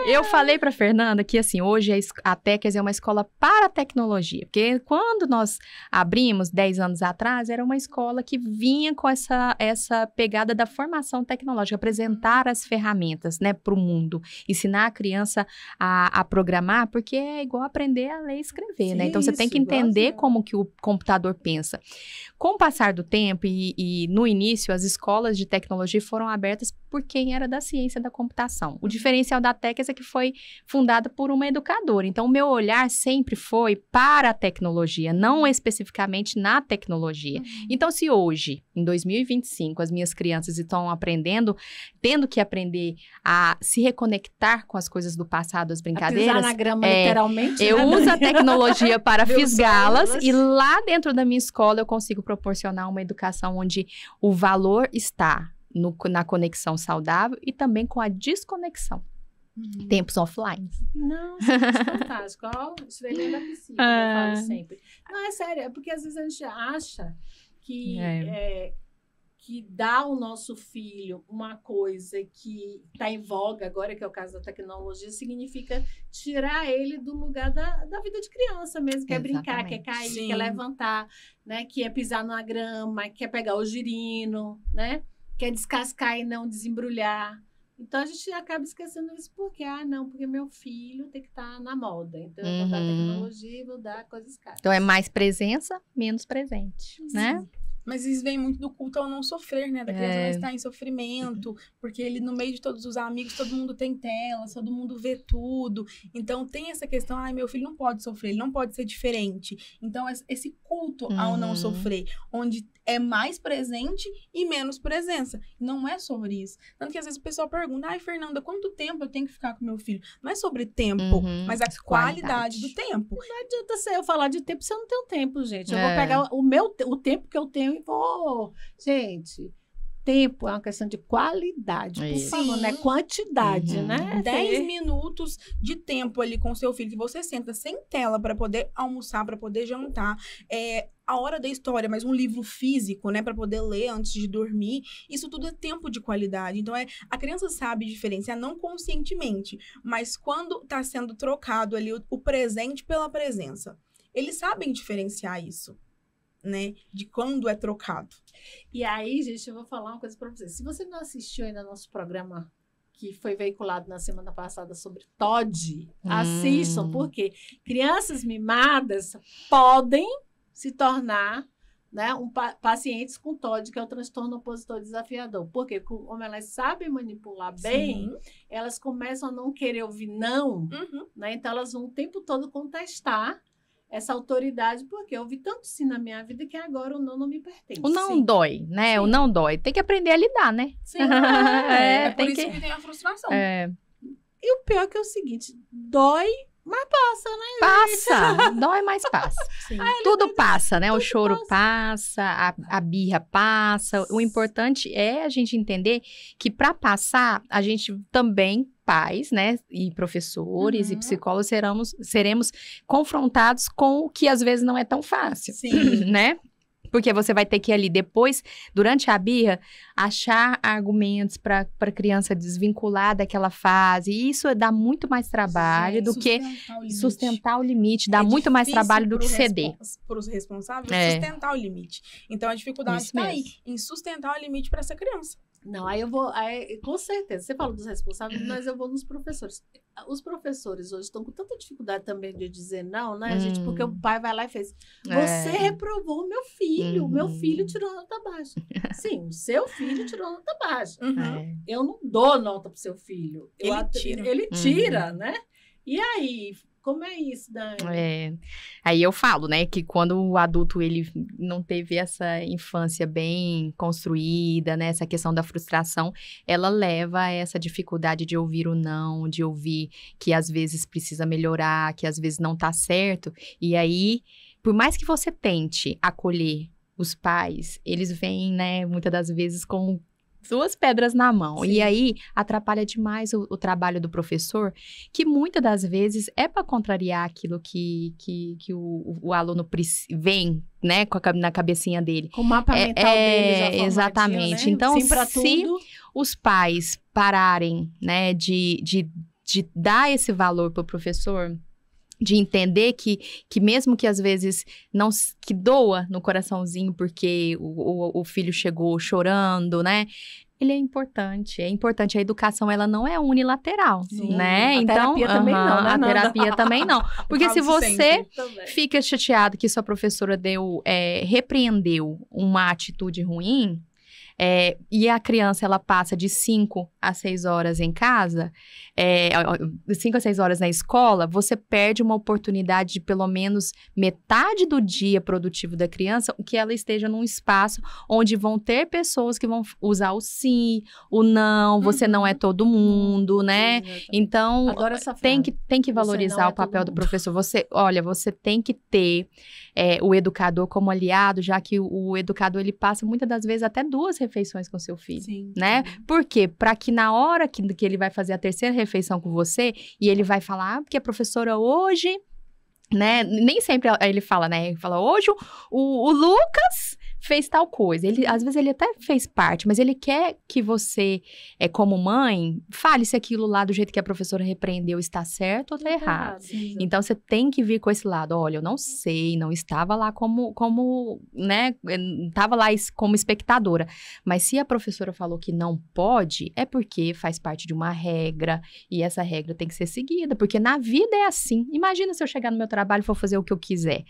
S2: Eu falei pra Fernanda que, assim, hoje a Téquers é uma escola para tecnologia. Porque quando nós abrimos, 10 anos atrás, era uma escola que vinha com essa pegada da formação tecnológica, apresentar as ferramentas, né, para o mundo, ensinar a criança a programar, porque é igual aprender a ler e escrever, né? Então, você tem que entender como que o computador pensa. Com o passar do tempo e no início, as escolas de tecnologia foram abertas por quem era da ciência da computação. O diferencial da Téquers é que foi fundada por uma educadora. Então, o meu olhar sempre foi para a tecnologia, não especificamente na tecnologia. Então, se hoje, em 2025, as minhas crianças estão aprendendo, tendo que aprender a se reconectar com as coisas do passado, as brincadeiras.
S1: Pisar na grama, literalmente.
S2: Eu uso a tecnologia para fisgá-las e lá dentro da minha escola eu consigo proporcionar uma educação onde o valor está na conexão saudável e também com a desconexão. Tempos offline.
S1: Não, isso é fantástico. Ó, estrelinha da piscina, eu falo sempre. Não, é sério, é porque às vezes a gente acha que dar ao nosso filho uma coisa que está em voga agora, que é o caso da tecnologia, significa tirar ele do lugar da vida de criança mesmo, que é brincar, quer cair, quer levantar, né? Que é pisar na grama, quer pegar o girino, né? Quer descascar e não desembrulhar. Então, a gente acaba esquecendo isso porque, porque meu filho tem que estar na moda. Então, eu vou dar tecnologia e vou dar coisas caras.
S2: Então, é mais presença, menos presente, né?
S3: Mas isso vem muito do culto ao não sofrer, né? Da criança não estar em sofrimento, porque ele, no meio de todos os amigos, todo mundo tem tela, todo mundo vê tudo. Então, tem essa questão, ai, meu filho não pode sofrer, ele não pode ser diferente. Então, esse culto ao não sofrer, onde é mais presente e menos presença. Não é sobre isso. Tanto que, às vezes, o pessoal pergunta, ai, Fernanda, quanto tempo eu tenho que ficar com meu filho? Não é sobre tempo, mas a qualidade do tempo.
S1: Não adianta eu falar de tempo se eu não tenho tempo, gente. Eu vou pegar o tempo que eu tenho e vou... Gente, tempo é uma questão de qualidade, por favor, não é quantidade, né?
S3: 10 minutos de tempo ali com o seu filho, que você senta sem tela para poder almoçar, para poder jantar, a hora da história, mas um livro físico, né, para poder ler antes de dormir, isso tudo é tempo de qualidade. Então, a criança sabe diferenciar, não conscientemente, mas quando tá sendo trocado ali o presente pela presença. Eles sabem diferenciar isso, né, de quando é trocado.
S1: E aí, gente, eu vou falar uma coisa para vocês. Se você não assistiu ainda nosso programa que foi veiculado na semana passada sobre TOD, assistam, porque crianças mimadas podem se tornar, né, pacientes com TOD, que é o transtorno opositor desafiador. Porque como elas sabem manipular bem, elas começam a não querer ouvir não, né? Então elas vão o tempo todo contestar essa autoridade, porque eu ouvi tanto sim na minha vida que agora o não me pertence.
S2: O não dói, né? Sim. O não dói. Tem que aprender a lidar, né?
S3: Sim. É por isso que tem a frustração.
S1: E o pior que é o seguinte, dói, mas passa, né?
S2: Passa. Dói, mas passa. Tudo passa, né? O choro passa, a birra passa. O importante é a gente entender que para passar, a gente também, pais, né, e professores e psicólogos seremos confrontados com o que às vezes não é tão fácil, né? Porque você vai ter que ali depois, durante a birra, achar argumentos para a criança desvincular daquela fase. E isso dá muito mais trabalho do que sustentar o limite. Dá muito mais trabalho do que ceder.
S3: Para os responsáveis, sustentar o limite. Então, a dificuldade está aí, em sustentar o limite para essa criança.
S1: Não, com certeza, você falou dos responsáveis, mas eu vou nos professores. Os professores hoje estão com tanta dificuldade também de dizer não, né, gente? Porque o pai vai lá e fez, você reprovou meu filho tirou nota baixa. Sim, o seu filho tirou nota baixa. Eu não dou nota pro seu filho. Ele tira, né? E aí... Como é isso, Dani?
S2: Aí eu falo, né, que quando o adulto, ele não teve essa infância bem construída, né, essa questão da frustração, ela leva a essa dificuldade de ouvir o não, de ouvir que às vezes precisa melhorar, que às vezes não tá certo. E aí, por mais que você tente acolher os pais, eles vêm, né, muitas das vezes com 2 pedras na mão. E aí, atrapalha demais o trabalho do professor, que muitas das vezes é para contrariar aquilo que o aluno vem, né, na cabecinha dele.
S1: Com o mapa mental dele já
S2: exatamente.
S1: Né?
S2: Então,
S1: se
S2: os pais pararem, né, de dar esse valor pro professor, de entender que mesmo que às vezes que doa no coraçãozinho porque o filho chegou chorando, né? Ele é importante. A educação, ela não é unilateral, né?
S1: A terapia também não, né?
S2: A terapia também não. Porque se você fica chateado que sua professora repreendeu uma atitude ruim, e a criança, ela passa de 5 a 6 horas em casa, 5 a 6 horas na escola, você perde uma oportunidade de pelo menos metade do dia produtivo da criança, que ela esteja num espaço onde vão ter pessoas que vão usar o sim, o não, você não é todo mundo, né? Então,
S1: adoro essa frase.
S2: Tem que valorizar o papel do professor. Você tem que ter o educador como aliado, já que o educador, ele passa muitas das vezes até 2 refeições com seu filho, né? Por quê? Para que na hora que ele vai fazer a 3ª refeição com você, e ele vai falar, porque a professora hoje, né? Nem sempre ele fala, né? Ele fala, hoje o Lucas fez tal coisa. Às vezes ele até fez parte, mas ele quer que você, como mãe, fale se aquilo lá do jeito que a professora repreendeu está certo ou está errado. Então, você tem que vir com esse lado. Olha, eu não sei, não estava lá como né, estava lá como espectadora. Mas se a professora falou que não pode, é porque faz parte de uma regra, e essa regra tem que ser seguida, porque na vida é assim. Imagina se eu chegar no meu trabalho e for fazer o que eu quiser,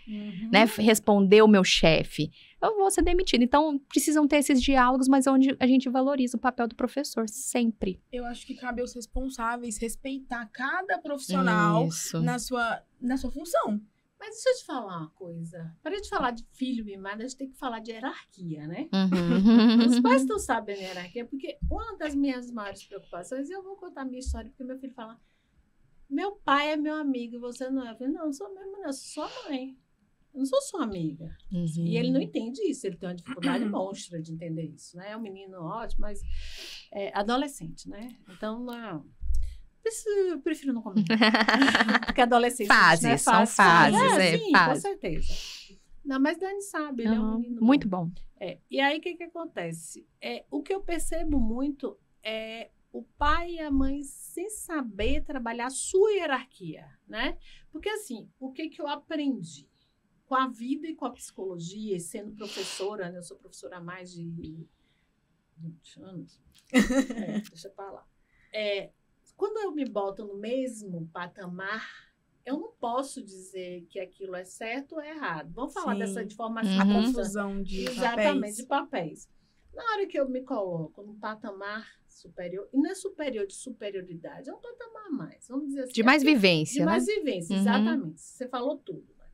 S2: né? Responder o meu chefe. eu vou ser demitida. Então, precisam ter esses diálogos, mas onde a gente valoriza o papel do professor, sempre.
S3: Eu acho que cabe aos responsáveis respeitar cada profissional
S2: Isso.
S3: na sua função.
S1: Mas deixa eu te falar uma coisa. Para de falar de filho mimado, a gente tem que falar de hierarquia, né?
S2: Uhum.
S1: Os pais não sabem a hierarquia, porque uma das minhas maiores preocupações, eu vou contar a minha história, porque meu filho fala, meu pai é meu amigo, você não é. Eu falei, não, não sou mesmo, não, eu sou sua mãe. Eu não sou sua amiga.
S2: Uhum.
S1: E ele não entende isso, ele tem uma dificuldade monstra de entender isso, né? É um menino ótimo, mas é adolescente, né? Então, não... Eu prefiro não comentar. Porque adolescente
S2: Fases,
S1: não é
S2: são
S1: fácil.
S2: fases,
S1: Sim,
S2: fase.
S1: com certeza. Não, mas Dani sabe, ele é um menino
S2: Muito bom.
S1: E aí, o que acontece? O que eu percebo muito é o pai e a mãe sem saber trabalhar a sua hierarquia, né? Porque, assim, o que eu aprendi com a vida e com a psicologia, e sendo professora, né? Eu sou professora há mais de 20 anos. Deixa eu falar. Quando eu me boto no mesmo patamar, eu não posso dizer que aquilo é certo ou é errado. Vamos falar dessa de forma
S3: A confusão de
S1: exatamente,
S3: papéis.
S1: de papéis. Na hora que eu me coloco no patamar superior, e não é superior de superioridade, é um patamar a mais. Vamos dizer assim.
S2: De mais vivência,
S1: de
S2: né?
S1: mais vivência, exatamente. Você falou tudo. Né?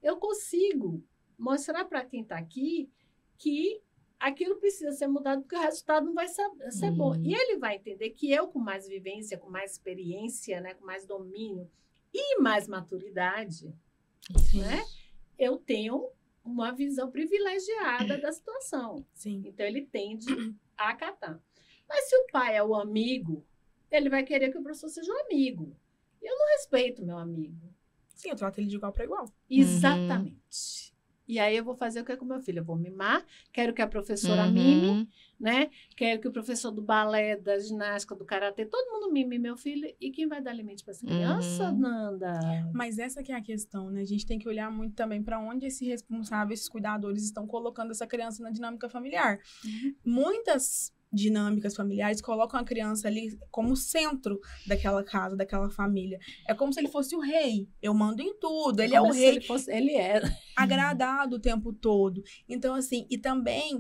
S1: Eu consigo mostrar para quem está aqui que aquilo precisa ser mudado porque o resultado não vai ser bom. E ele vai entender que eu, com mais vivência, com mais experiência, né, com mais domínio e mais maturidade, né, eu tenho uma visão privilegiada da situação.
S3: Sim.
S1: Então, ele tende a acatar. Mas se o pai é o amigo, ele vai querer que o professor seja um amigo. Eu não respeito meu amigo.
S3: Sim, eu trato ele de igual para igual.
S1: Exatamente. E aí eu vou fazer o que com meu filho? Eu vou mimar, quero que a professora mime, né? Quero que o professor do balé, da ginástica, do karatê, todo mundo mime meu filho. E quem vai dar limite para essa criança, Nanda?
S3: Mas essa que é a questão, né? A gente tem que olhar muito também para onde esses responsáveis, esses cuidadores estão colocando essa criança na dinâmica familiar. Muitas dinâmicas familiares colocam a criança ali como centro daquela casa, daquela família. É como se ele fosse o rei. Eu mando em tudo. Ele é o rei.
S1: Ele é.
S3: Agradado o tempo todo. Então, assim, e também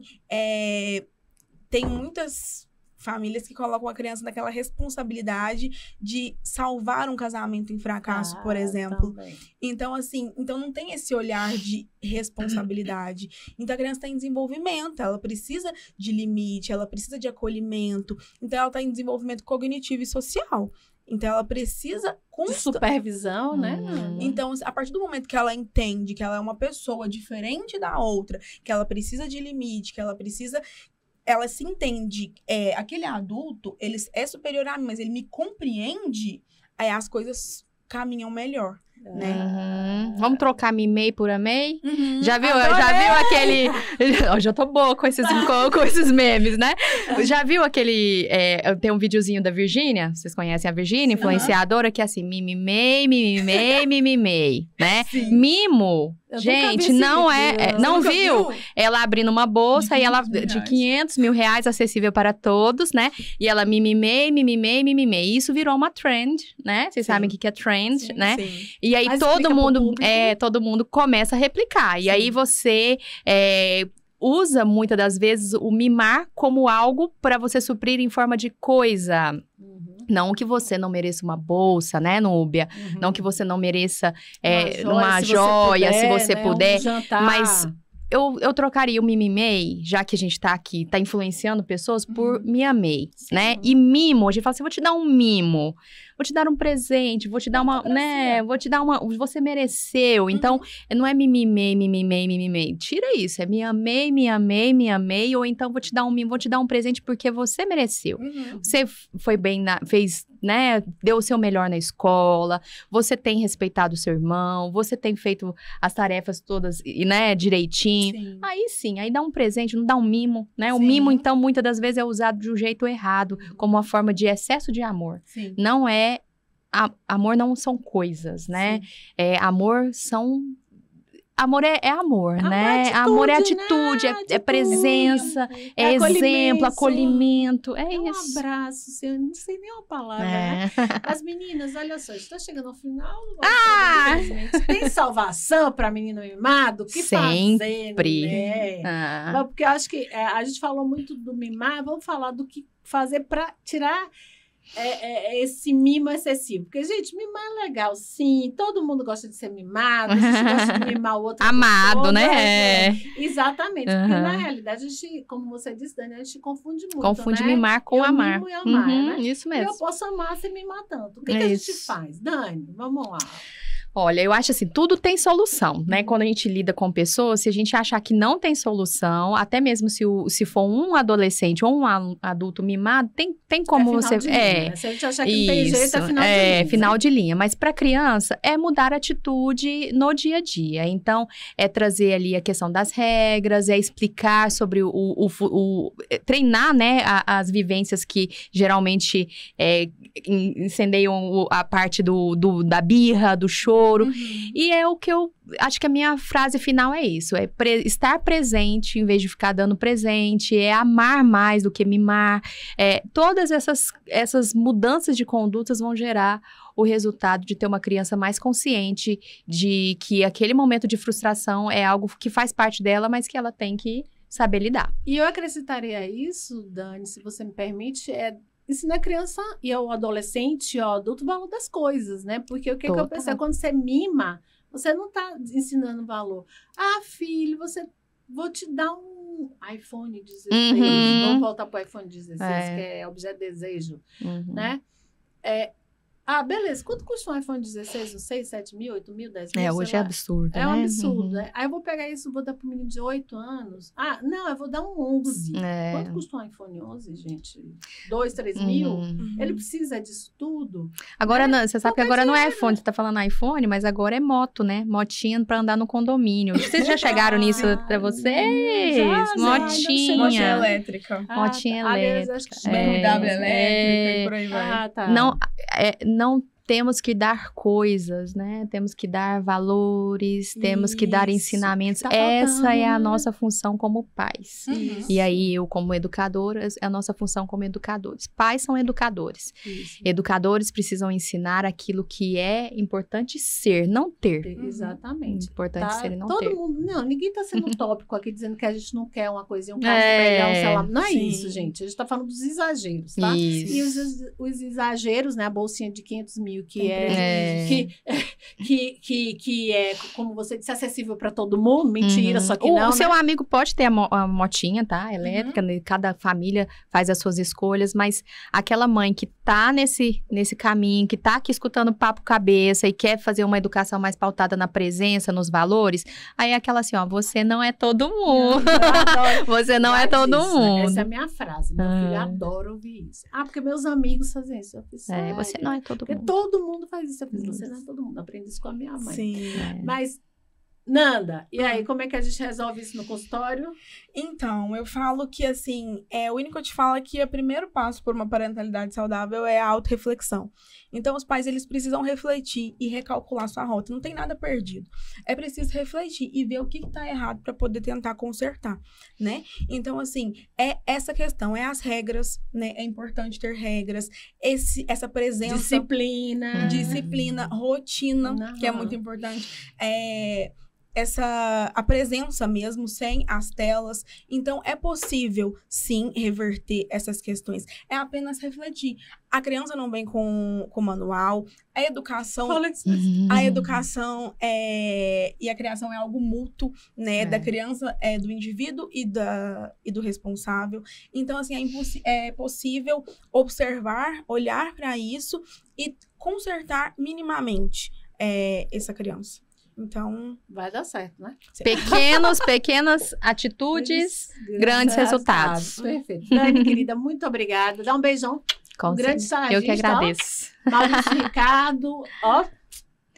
S3: tem muitas famílias que colocam a criança naquela responsabilidade de salvar um casamento em fracasso, por exemplo.
S1: Também.
S3: Então, assim, não tem esse olhar de responsabilidade. Então, a criança está em desenvolvimento, ela precisa de limite, ela precisa de acolhimento. Então, ela está em desenvolvimento cognitivo e social. Então, ela precisa
S1: de supervisão, né?
S3: Então, a partir do momento que ela entende que ela é uma pessoa diferente da outra, que ela precisa de limite, que ela se entende, aquele adulto, ele é superior a mim, mas ele me compreende, aí as coisas caminham melhor, né?
S2: Vamos trocar mimei por amei? Já viu aquele... Eu já tô boa com esses memes, né? Já viu aquele... tem um videozinho da Virgínia, vocês conhecem a Virgínia, influenciadora, que é assim, mimimei, né?
S3: Sim.
S2: Mimo, gente, não não viu? Ela abrindo uma bolsa e ela de 500 mil reais, acessível para todos, né? E ela mimimei. Isso virou uma trend, né? Vocês sabem o que é trend, né?
S3: Sim.
S2: E aí todo mundo começa a replicar. E aí você usa muitas das vezes o mimar como algo para você suprir em forma de coisa. Não que você não mereça uma bolsa, né, Núbia? Não que você não mereça uma joia, se você puder.
S1: Um jantar.
S2: Mas eu trocaria o mimimei, já que a gente tá aqui, tá influenciando pessoas, por me amei, né? E mimo, a gente fala assim, vou te dar um mimo. Vou te dar um presente, vou te dar uma, né? Vou te dar uma... Você mereceu. Então, não é mimimei. Tira isso. É me amei. Ou então, vou te dar um mimo, vou te dar um presente porque você mereceu. Você foi bem, fez, né? Deu o seu melhor na escola. Você tem respeitado o seu irmão. Você tem feito as tarefas todas, né? Direitinho.
S3: Sim.
S2: Aí sim, aí dá um presente, não dá um mimo, né? O mimo, então, muitas das vezes é usado de um jeito errado, como uma forma de excesso de amor.
S3: Sim.
S2: Não é... Amor não são coisas, né? Amor são amor é amor, né?
S1: Atitude,
S2: amor é
S1: né?
S2: atitude, é presença, é exemplo, acolhimento. É
S1: um
S2: isso.
S1: abraço, eu não sei nem uma palavra,
S2: É.
S1: né? As meninas, olha só, está chegando ao final.
S2: Ah!
S1: Tem salvação para menino mimado? O que fazer, né?
S2: Ah.
S1: Porque eu acho que a gente falou muito do mimar, vamos falar do que fazer para tirar esse mimo excessivo. Porque, gente, mimar é legal, sim. Todo mundo gosta de ser mimado, a gente gosta de mimar o outro.
S2: Amado, né?
S1: Exatamente. Porque, na realidade, a gente, como você disse, Dani, a gente confunde muito,
S2: Confunde
S1: né?
S2: mimar com amar.
S1: Mimo e amar, né?
S2: Isso
S1: E
S2: mesmo.
S1: eu posso amar sem mimar tanto. O que a gente faz? Dani, vamos lá.
S2: Olha, eu acho assim, tudo tem solução, né? Quando a gente lida com pessoas, se a gente achar que não tem solução, até mesmo se for um adolescente ou um adulto mimado, tem como você...
S1: Linha, né? Se a gente achar que não tem jeito, é final de linha.
S2: Final de linha. Mas para criança, é mudar a atitude no dia a dia. Então, é trazer ali a questão das regras, é explicar sobre treinar, né, as vivências que geralmente incendeiam a parte da birra, do choro. E é o que eu acho que a minha frase final é isso, é estar presente em vez de ficar dando presente, é amar mais do que mimar. Todas essas mudanças de condutas vão gerar o resultado de ter uma criança mais consciente de que aquele momento de frustração é algo que faz parte dela, mas que ela tem que saber lidar.
S1: E eu acrescentaria isso, Dani, se você me permite, ensinar a criança e o adolescente e o adulto o valor das coisas, né? Porque o que eu percebo, quando você mima, você não tá ensinando valor. Ah, filho, vou te dar um iPhone 16. Vamos voltar pro iPhone 16, que é objeto de desejo, né? Beleza. Quanto custa um iPhone 16? Não sei, 7 mil, 8 mil, 10 mil?
S2: Hoje é absurdo, né?
S1: É um absurdo, né? Aí eu vou pegar isso, vou dar para um menino de 8 anos. Ah, não, eu vou dar um 11. Quanto custa um iPhone 11, gente? 2, 3 mil? Ele precisa disso tudo.
S2: Agora, você sabe que agora não é iPhone, você tá falando iPhone, mas agora é moto, né? Motinha para andar no condomínio. Vocês já chegaram nisso para vocês? Motinha.
S3: Motinha elétrica.
S2: Motinha elétrica.
S3: BMW elétrica e por aí vai.
S2: Tá. Não temos que dar coisas, né? Temos que dar valores, temos que dar ensinamentos. Essa é a nossa função como pais. E aí, eu como educadora, é a nossa função como educadores. Pais são educadores. Educadores precisam ensinar aquilo que é importante ser, não ter.
S1: Exatamente.
S2: Importante ser e não ter.
S1: Todo mundo, ninguém tá sendo utópico aqui, dizendo que a gente não quer uma coisinha, um carro melhor, sei lá. Não é isso, gente. A gente tá falando dos exageros, tá? E os exageros, né? A bolsinha de 500 mil, que é, como você disse, acessível para todo mundo. Mentira, só que não.
S2: O seu amigo pode ter a motinha, tá? Elétrica, cada família faz as suas escolhas, mas aquela mãe que tá nesse caminho, que tá aqui escutando papo cabeça e quer fazer uma educação mais pautada na presença, nos valores, aí é aquela assim, você não é todo mundo. Você não é todo mundo.
S1: Essa é a minha frase. Meu filho adora ouvir isso. Porque meus amigos fazem isso. Eu fiz,
S2: você não é todo mundo.
S1: Porque todo mundo faz isso. Eu fiz, você não é todo mundo. Aprendi isso com a minha mãe.
S3: Sim.
S1: Mas, Nanda, e aí, como é que a gente resolve isso no consultório?
S3: Então, eu falo que, assim, o único que eu te falo é que o primeiro passo por uma parentalidade saudável é a autorreflexão. Então, os pais, eles precisam refletir e recalcular sua rota. Não tem nada perdido. É preciso refletir e ver o que está errado para poder tentar consertar, né? Então, assim, é essa questão, as regras, né? É importante ter regras, essa presença... Disciplina, rotina, que é muito importante. A presença mesmo, sem as telas. Então, é possível, sim, reverter essas questões. É apenas refletir. A criança não vem com manual. A educação e a criação é algo mútuo, né? Da criança, do indivíduo e do responsável. Então, assim, é possível observar, olhar para isso e consertar minimamente essa criança. Então,
S1: vai dar certo, né?
S2: Pequenas atitudes, grandes resultados.
S1: Perfeito. Dani, querida, muito obrigada. Dá um beijão.
S2: Com
S1: grande sargista.
S2: Eu que agradeço.
S1: Maurício Ricardo,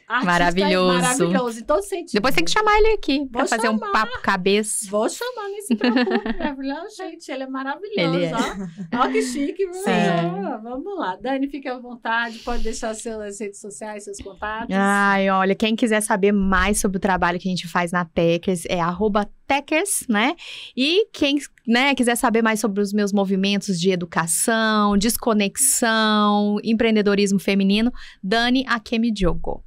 S2: Maravilhoso.
S1: Maravilhoso. Em todo sentido.
S2: Depois tem que chamar ele aqui pra fazer
S1: chamar.
S2: um papo cabeça.
S1: Vou chamar, nem se preocupe. Maravilhoso, gente. Ele é maravilhoso.
S2: Ele é.
S1: Ó que chique.
S2: Sim.
S1: Vamos lá. Dani, fique à vontade. Pode deixar suas redes sociais, seus contatos.
S2: Ai, olha, quem quiser saber mais sobre o trabalho que a gente faz na Techers é @Techers, né? E quem, né, quiser saber mais sobre os meus movimentos de educação, desconexão, empreendedorismo feminino, Dani Akemi Diogo.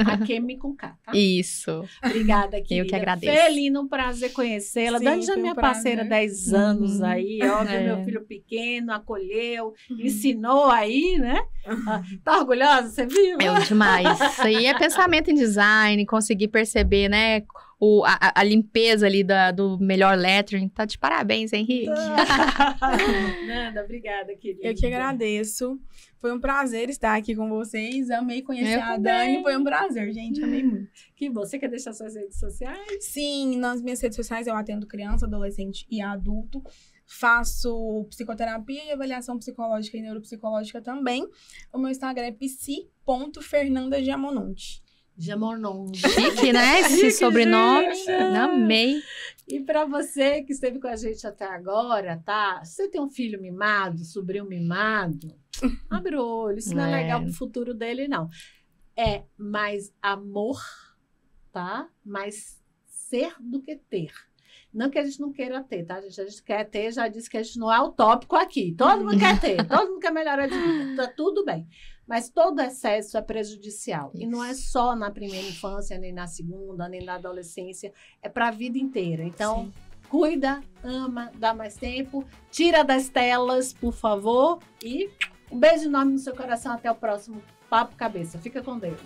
S1: Akemi com K, tá?
S2: Isso.
S1: Obrigada, querida.
S2: Eu que agradeço.
S1: Felina, um prazer conhecê-la.
S3: Sim,
S1: Dani já é
S3: foi um
S1: minha
S3: prazer.
S1: parceira há 10 anos aí, ó, viu meu filho pequeno, acolheu, ensinou aí, né? Tá orgulhosa, você viu?
S2: Eu demais. Isso aí é pensamento em design, conseguir perceber, né, a limpeza ali do melhor lettering. Tá de parabéns, Henrique.
S1: Nada, obrigada, querida.
S3: Eu que agradeço. Foi um prazer estar aqui com vocês. Amei conhecer
S2: Eu
S3: a
S2: também.
S3: Dani. Foi um prazer, gente. Amei muito.
S1: Que você quer deixar suas redes sociais?
S3: Sim, nas minhas redes sociais eu atendo criança, adolescente e adulto. Faço psicoterapia e avaliação psicológica e neuropsicológica também. O meu Instagram é psi.fernandagiamononte.
S1: Jamonon.
S2: Chique, né? Esse sobrenome.
S1: gente.
S2: Amei.
S1: E para você que esteve com a gente até agora, tá? Se você tem um filho mimado, sobrinho mimado, abre o olho. Isso não é legal pro futuro dele, não. É mais amor, tá? Mais ser do que ter. Não que a gente não queira ter, tá? A gente quer ter, já disse que a gente não é utópico aqui. Todo mundo quer ter, todo mundo quer melhorar de vida. Tá tudo bem. Mas todo excesso é prejudicial. E não é só na primeira infância, nem na segunda, nem na adolescência. É para a vida inteira. Então, cuida, ama, dá mais tempo. Tira das telas, por favor. E um beijo enorme no seu coração. Até o próximo Papo Cabeça. Fica com Deus.